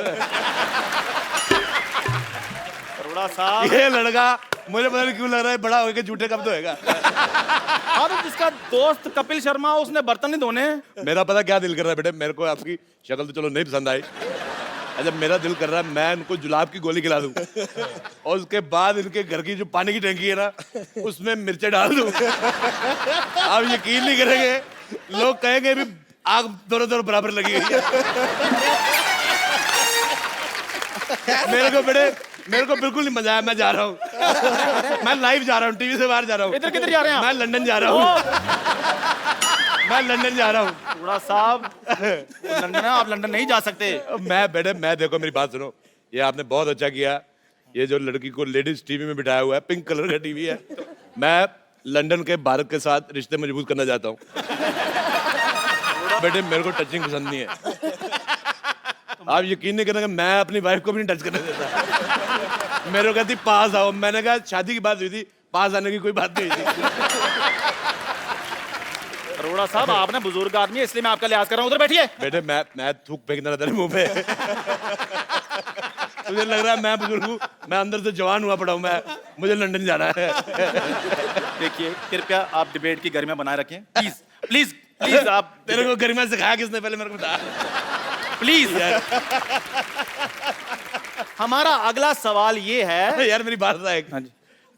थोड़ा सा ये लड़का मुझे पता नहीं क्यों लग रहा है बड़ा होके झूठे कब धोएगा। हाँ तो जिसका दोस्त कपिल शर्मा उसने बर्तन नहीं धोने। मेरा पता क्या दिल कर रहा है बेटे, मेरे को आपकी शक्ल तो चलो नहीं पसंद आई, अच्छा मेरा दिल कर रहा है मैं इनको जुलाब की गोली खिला दूं और उसके बाद इनके घर की जो पानी की टंकी है ना उसमें मिर्चे डाल दूं। आप यकीन नहीं करेंगे, लोग कहेंगे भी आग दोनों दोनों बराबर लगी हुई है। मेरे को बिल्कुल नहीं मजा आया। मैं जा रहा हूँ, मैं लाइव जा रहा हूँ, टीवी से बाहर जा रहा हूँ। इधर किधर जा रहे हैं आप? मैं लंदन जा रहा हूँ। मैं लंदन जा रहा हूँ। थोड़ा साहब लंदन है, आप लंदन नहीं जा सकते। मैं देखो मेरी बात सुनो, ये आपने बहुत अच्छा किया। ये जो लड़की को लेडीज टीवी में बिठाया हुआ है, पिंक कलर का टीवी है। मैं लंदन के भारत के साथ रिश्ते मजबूत करना चाहता हूँ। बेटे मेरे को टचिंग पसंद नहीं है। आप यकीन नहीं करेंगे, मैं अपनी वाइफ को भी नहीं टच करने देता। मेरे को कहती पास आओ, मैंने कहा शादी की बात हुई थी, पास आने की कोई बात नहीं हुई थी। अरोड़ा साहब आपने बुजुर्ग आदमी है इसलिए मैं आपका लिहाज कर रहा हूँ। उधर बैठिए। बेटे मैं थूक फेंकना रहता है मुंह पे। मुझे लग रहा है मैं बुजुर्ग हूँ, मैं अंदर से जवान हुआ पड़ा हूँ। मुझे लंदन जाना है। देखिए कृपया आप डिबेट की गरिमा बनाए रखें, प्लीज प्लीज प्लीज। आप तेरे को गरिमा सिखाया किसने, पहले मेरे को बता प्लीज। हमारा अगला सवाल ये है। यार मेरी बात है,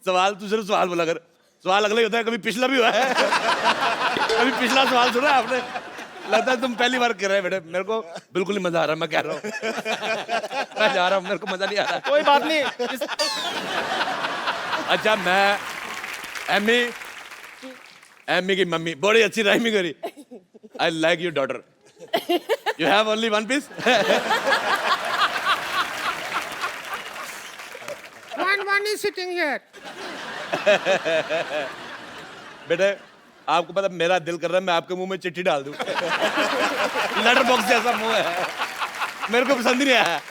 सवाल तू सिर्फ सवाल बोला कर, सवाल अगला ही होता है। कभी पिछला भी हुआ है, कभी पिछला सवाल सुना है आपने? लगता है तुम पहली बार कर रहे हैं बेटे। मेरे को बिल्कुल नहीं मजा आ रहा, मैं कह रहा हूँ। मैं जा रहा हूँ, मेरे को मजा नहीं आ रहा। कोई बात नहीं। अच्छा मैं एमी की मम्मी बड़ी अच्छी राइमिंग करी। I like your daughter, you have only one piece. One is sitting here. बेटे आपको पता मेरा दिल कर रहा है मैं आपके मुंह में चिट्ठी डाल दूं। लेटर बॉक्स जैसा मुंह है, मेरे को पसंद ही नहीं आया।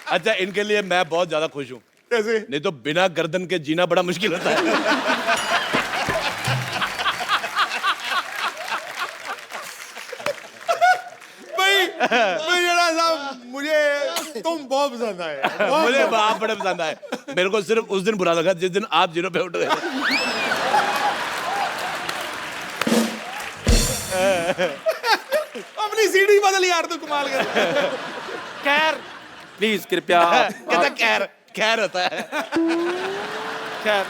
अच्छा इनके लिए मैं बहुत ज्यादा खुश हूँ। कैसे? नहीं तो बिना गर्दन के जीना बड़ा मुश्किल होता है। मुझे तुम बहुत पसंद आए। मुझे आप बड़े पसंद आए। मेरे को सिर्फ उस दिन बुरा लगा जिस दिन आप जीरो पे उठ गए। अपनी सीढ़ी बदल यार, तू कमाल कर। खैर प्लीज कृपया। कहता खैर होता है। खैर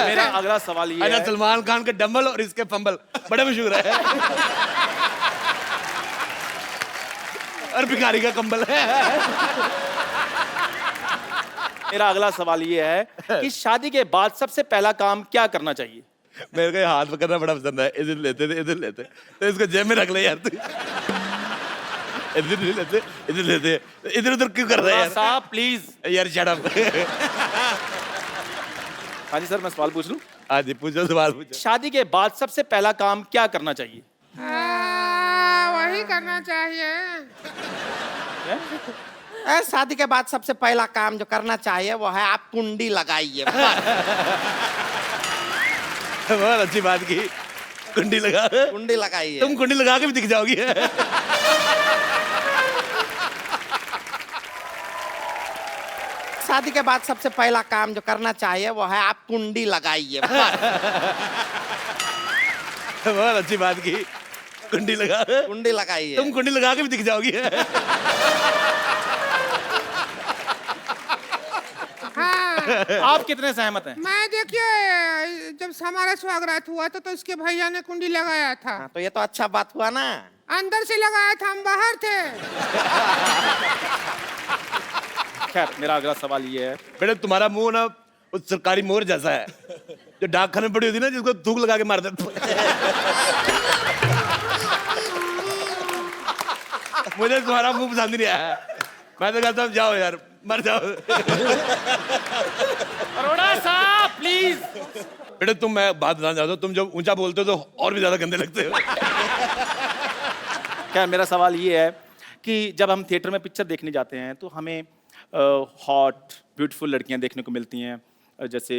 मेरा अगला सवाल ये है। सलमान खान के डंबल और इसके फंबल बड़े मशहूर है। और भिखारी का कंबल है। मेरा अगला सवाल ये है कि शादी के बाद सबसे पहला काम क्या करना चाहिए? मेरे को हाथ पकड़ना बड़ा पसंद है। इधर लेते तो इसको जेब में रख ले यार तू। इधर लेते इधर उधर क्यों कर रहा है यार? साहब प्लीज यार शट अप। हाँ जी सर मैं सवाल पूछ लूं? हाँ जी पूछो, सवाल पूछो। शादी के बाद सबसे पहला काम क्या करना चाहिए? वही करना चाहिए। शादी के बाद सबसे पहला काम जो करना चाहिए वो है आप कुंडी लगाइए। बहुत अच्छी बात की, कुंडी लगाइए। तुम कुंडी लगा के भी दिख जाओगी। शादी के बाद सबसे पहला काम जो करना चाहिए वो है आप कुंडी लगाइए। बहुत अच्छी बात की, कुंडी लगाइए। तुम कुंडी लगा के भी दिख जाओगी। आप कितने सहमत हैं? मैं देखिए जब हमारा स्वागत हुआ तो उसके भैया ने कुंडी लगाया था। तो ये तो अच्छा बात हुआ ना। अंदर से लगाया था, हम बाहर थे। खैर मेरा अगला सवाल ये है। बेटे तुम्हारा मुंह ना उस सरकारी मोर जैसा है जो डाकखाने में पड़ी होती ना, जिसको थूक लगा के मार देते। मुझे तुम्हारा मुंह पसंद नहीं आया। मैं तो कहता हूँ जाओ यार, मर जाओ। अरोड़ा साहब प्लीज। बेटे तुम, मैं बात बताना चाहता हूँ, तुम जब ऊंचा बोलते हो तो और भी ज्यादा गंदे लगते हो। क्या मेरा सवाल ये है कि जब हम थिएटर में पिक्चर देखने जाते हैं तो हमें हॉट ब्यूटीफुल लड़कियां देखने को मिलती हैं, जैसे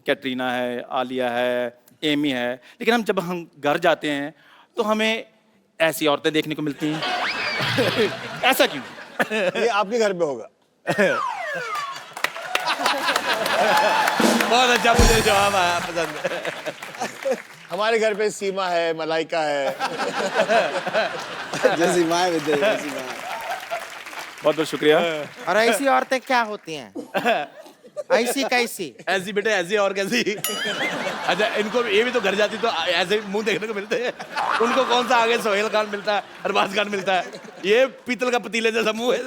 कैटरीना है, आलिया है, एमी है। लेकिन हम घर जाते हैं तो हमें ऐसी औरतें देखने को मिलती हैं। ऐसा क्यों? ये आपके घर पे होगा। बहुत अच्छा, मुझे जवाब आया, पसंद है। हमारे घर पे सीमा है, मलाइका है। जैसी माँ है विद्या, जैसी माँ। बहुत बहुत शुक्रिया। और ऐसी औरतें क्या होती हैं? ऐसी कैसी? ऐसी बेटे ऐसी और कैसी। अच्छा इनको ये भी तो घर जाती तो ऐसे मुंह देखने को मिलते हैं। उनको कौन सा आगे सोहेल खान मिलता है, अरबाज खान मिलता है, ये पीतल का पतीले जैसा मुंह है।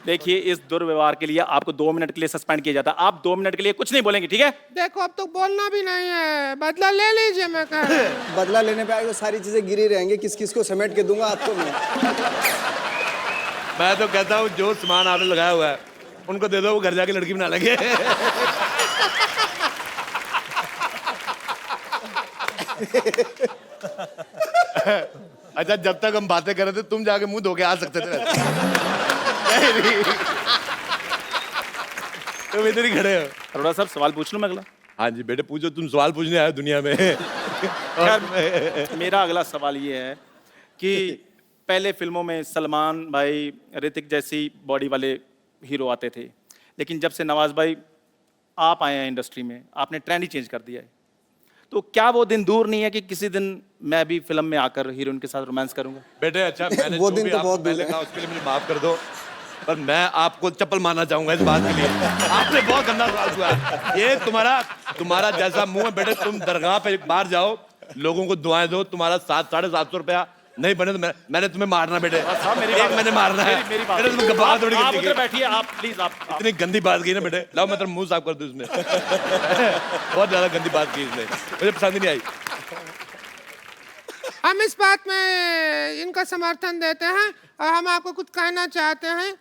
देखिए इस दुर्व्यवहार के लिए आपको 2 मिनट के लिए सस्पेंड किया जाता है। आप 2 मिनट के लिए कुछ नहीं बोलेंगे, ठीक है? देखो अब तो बोलना भी नहीं है, बदला ले लीजिए। मैं कह रहा हूं। बदला लेने पे आएगा सारी चीजें गिरी रहेंगी, किस किस को समेट के दूंगा आपको मैं तो कहता हूँ जो सामान आपने लगाया हुआ है उनको दे दो, वो घर जाके लड़की बना लेंगे। अच्छा जब तक हम बातें कर रहे थे तुम जाके मुंह धो के आ सकते थे। तुम इधर ही खड़े हो। अरोड़ा साहब सवाल पूछ लूं मैं अगला? हाँ जी बेटे पूछो, तुम सवाल पूछने आए हो दुनिया में। खैर मेरा अगला सवाल ये है कि पहले फिल्मों में सलमान भाई, ऋतिक जैसी बॉडी वाले हीरो आते थे, लेकिन जब से नवाज भाई आप आए हैं इंडस्ट्री में, आपने ट्रेंड ही चेंज कर दिया है। तो क्या वो दिन दूर नहीं है कि किसी दिन मैं भी फिल्म में आकर हीरोइन के साथ रोमांस करूंगा? बेटे अच्छा मैंने वो जो दिन भी तो आपको बहुत दूर पहले है। कहा उसके लिए मुझे माफ कर दो, पर मैं आपको चप्पल मारना चाहूंगा इस बात के लिए। आपने बहुत गंदा सवाल हुआ है। ये तुम्हारा जैसा मुंह है बेटे, तुम दरगाह पे बाहर जाओ, लोगों को दुआएं दो, तुम्हारा 700-750 रुपया नहीं बने तो मैंने तुम्हें मारना बेटे। मैंने मारना है। मेरी बात बेटे, तुम गवाह थोड़ी आप करनी उधर है। बैठिए, आप प्लीज आप इतनी गंदी बात की ना बेटे, लाओ मैं तेरा मुंह साफ कर दूं इसमें। बहुत ज्यादा गंदी बात की इसने, मुझे पसंद ही नहीं आई। हम इस बात में इनका समर्थन देते हैं और हम आपको कुछ कहना चाहते हैं।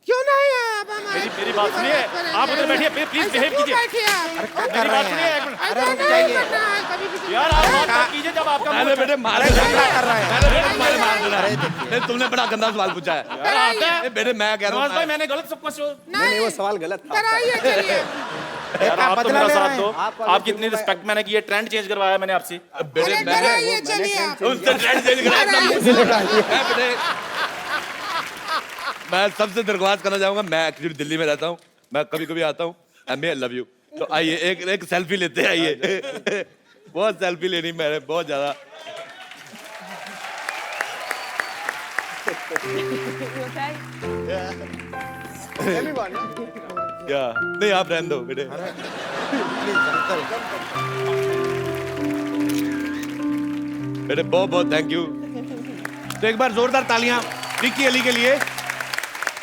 क्यों नहीं है? अब हम मेरी बात सुनिए, आप उधर बैठिए, प्लीज बिहेव कीजिए। मेरी बात सुनिए एक मिनट। यार आप बात मत कीजिए जब आपका पहले बेटे मारे कर रहे हैं? पहले बेटे तुम्हारे मार देना। नहीं तुमने बड़ा गंदा सवाल पूछा है। यार आता है। नहीं, बेटे मैं कह रहा नवाज भाई हूँ मैंने गलत सब कुछ नहीं वो सवाल गलत था। कराइए चलिए। यार आप तो बदला मेरा ले साथ रहे दो। हैं। आपकी इतनी रिस्पेक्ट मैंने की है, ट्रेंड चेंज करवाया मैंने आपसे। बेटे मैं कराइए चलिए आप। उनसे ट्रेंड चेंज कराया बेटे। मैं सबसे दरख्वास्त करना चाहूंगा, मैं एक्चुअली दिल्ली में रहता हूँ, मैं कभी कभी आता हूँ। आई लव यू, तो आइए एक सेल्फी लेते हैं। आइए बहुत सेल्फी लेनी मैंने बहुत ज्यादा। क्या नहीं आप रहने दो बेटे। बेटे बहुत बहुत थैंक यू। तो एक बार जोरदार तालियां रिकी अली के लिए।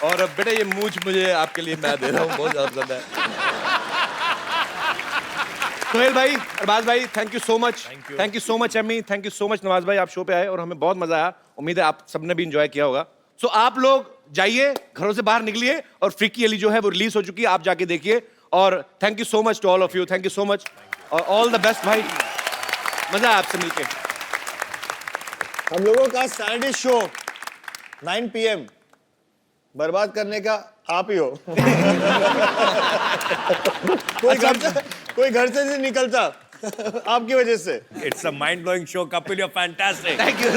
और बेटे ये मूछ मुझे आपके लिए मैं दे रहा हूँ, बहुत ज्यादा पसंद है। सोहेल भाई, अरबाज भाई, thank you so much. Thank you so much Amy, thank you so much Nawaz भाई, आप शो पे आए और हमें बहुत मजा आया। उम्मीद है आप सबने भी इंजॉय किया होगा। सो आप लोग जाइए, घरों से बाहर निकलिए और फ्रीकी अली जो है वो रिलीज हो चुकी है, आप जाके देखिए। और thank you so much to all of you, thank you so much और ऑल द बेस्ट भाई, मजा आया आपसे मिलके। हम लोगों का सैटरडे शो 9 PM बर्बाद करने का आप ही हो। कोई घर से नहीं निकलता आपकी वजह से। It's a mind blowing show, Kapil you fantastic. Thank you.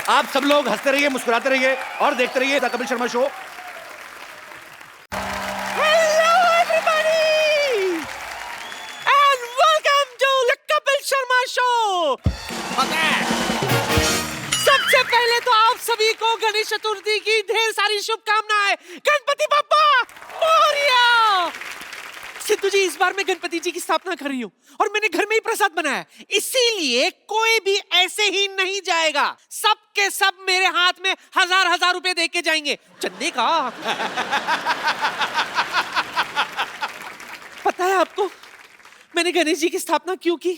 आप सब लोग हंसते रहिए, मुस्कुराते रहिए और देखते रहिए the Kapil Sharma show. Hello everybody and welcome to the Kapil Sharma show. सबसे पहले तो आप सभी को गणेश चतुर्थी की ढेर सारी शुभकामनाएं। गणपति बप्पा मोरया। सिद्धू जी इस बार मैं गणपति जी की स्थापना कर रही हूँ और मैंने घर में ही प्रसाद बनाया, इसीलिए कोई भी ऐसे ही नहीं जाएगा। सब के सब मेरे हाथ में 1000-1000 रुपए दे के जाएंगे चंदे का। पता है आपको मैंने गणेश जी की स्थापना क्यों की?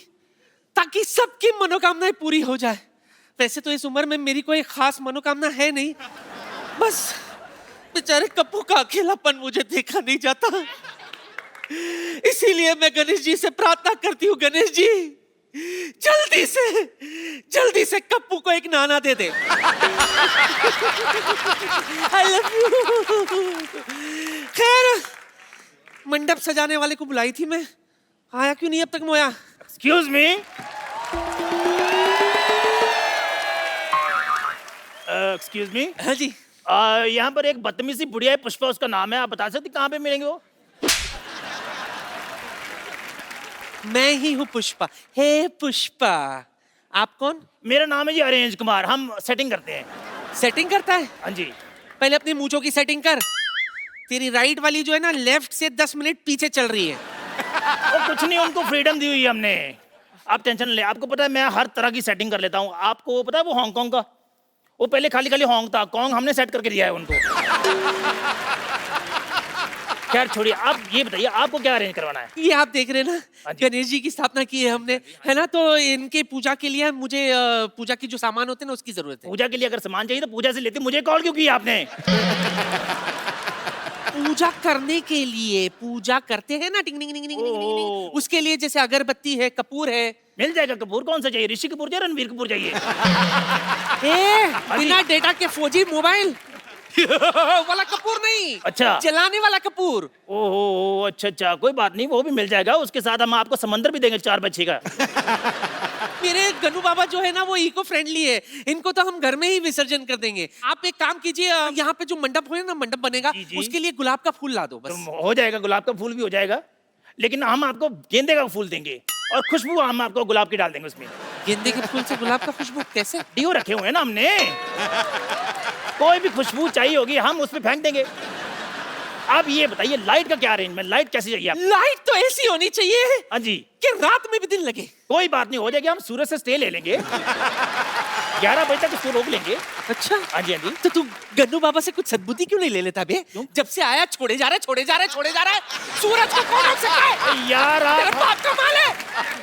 ताकि सबकी मनोकामनाएं पूरी हो जाए। वैसे तो इस उम्र में मेरी कोई खास मनोकामना है नहीं, बस बेचारे कप्पू का अकेलापन मुझे देखा नहीं जाता, इसीलिए मैं गणेश जी से प्रार्थना करती हूँ, गणेश जी जल्दी से कप्पू को एक नाना दे दे। I love you। खैर मंडप सजाने वाले को बुलाई थी मैं, आया क्यों नहीं अब तक मोया? Excuse me, excuse me. हाँ जी। यहाँ पर एक बदतमीज सी बुढ़िया है, पुष्पा उसका नाम है, आप बता सकते कहाँ पे मिलेंगे वो? मैं ही हूँ पुष्पा। हे पुष्पा, आप कौन? मेरा नाम है जी अरेंज कुमार, हम सेटिंग करते हैं। सेटिंग करता है? हाँ जी। पहले अपनी मूंछों की सेटिंग कर। तेरी राइट वाली जो है ना लेफ्ट से 10 मिनट पीछे चल रही है। वो कुछ नहीं, उनको फ्रीडम दी हुई है हमने। आप टेंशन ले, आपको पता है मैं हर तरह की सेटिंग कर लेता हूँ। आपको पता है वो हांगकांग का, वो पहले खाली खाली होंग था, कॉन्ग हमने सेट करके दिया है उनको। खैर छोड़िए, आप ये बताइए आपको क्या अरेंज करवाना है? ये आप देख रहे हैं ना, गणेश जी की स्थापना की है हमने, है ना, तो इनके पूजा के लिए मुझे पूजा की जो सामान होते हैं ना उसकी जरूरत है। पूजा के लिए अगर सामान चाहिए तो पूजा से लेते, मुझे कॉल क्यों किया आपने? पूजा करने के लिए, पूजा करते हैं ना, टिंग टिंग टिंग टिंग टिंग टिंग, उसके लिए जैसे अगरबत्ती है, कपूर है। मिल जाएगा कपूर। कौन सा चाहिए, ऋषि कपूर चाहिए, रणवीर कपूर चाहिए? बिना डेटा के फौजी मोबाइल वाला कपूर नहीं, अच्छा, जलाने वाला कपूर। ओहो, अच्छा अच्छा, कोई बात नहीं, वो भी मिल जाएगा। उसके साथ हम आपको समंदर भी देंगे 4 बच्चे का। मेरे गन्नू बाबा जो है ना वो इको फ्रेंडली है, इनको तो हम घर में ही विसर्जन कर देंगे। आप एक काम कीजिए, यहाँ पे जो मंडप हो ना, मंडप बनेगा, उसके लिए गुलाब का फूल ला दो बस। तो हो जाएगा, गुलाब का फूल भी हो जाएगा, लेकिन हम आपको गेंदे का फूल देंगे और खुशबू हम आपको गुलाब की डाल देंगे उसमें। गेंदे के फूल से गुलाब का खुशबू कैसे? डियो रखे हुए हैं ना हमने, कोई भी खुशबू चाहिए होगी हम उसमें फेंक देंगे। आप ये बताइए लाइट का क्या अरेंजमेंट, लाइट कैसी चाहिए आपको? लाइट तो ऐसी होनी चाहिए, हाँ जी, कि रात में भी दिन लगे। कोई बात नहीं, हो जाएगी। हम सूरज से स्टे ले लेंगे 11 बजे तक उसको रोक लेंगे। अच्छा, हाँ जी, हाँ जी। तो तू गन्नू बाबा से कुछ सद्बुद्धि क्यों नहीं ले लेता बे? जब से आया छोड़े जा रहा है, छोड़े जा रहा है, छोड़े जा रहा है। सूरज को कौन रोक सकता है? यार तेरा बाप का माल है।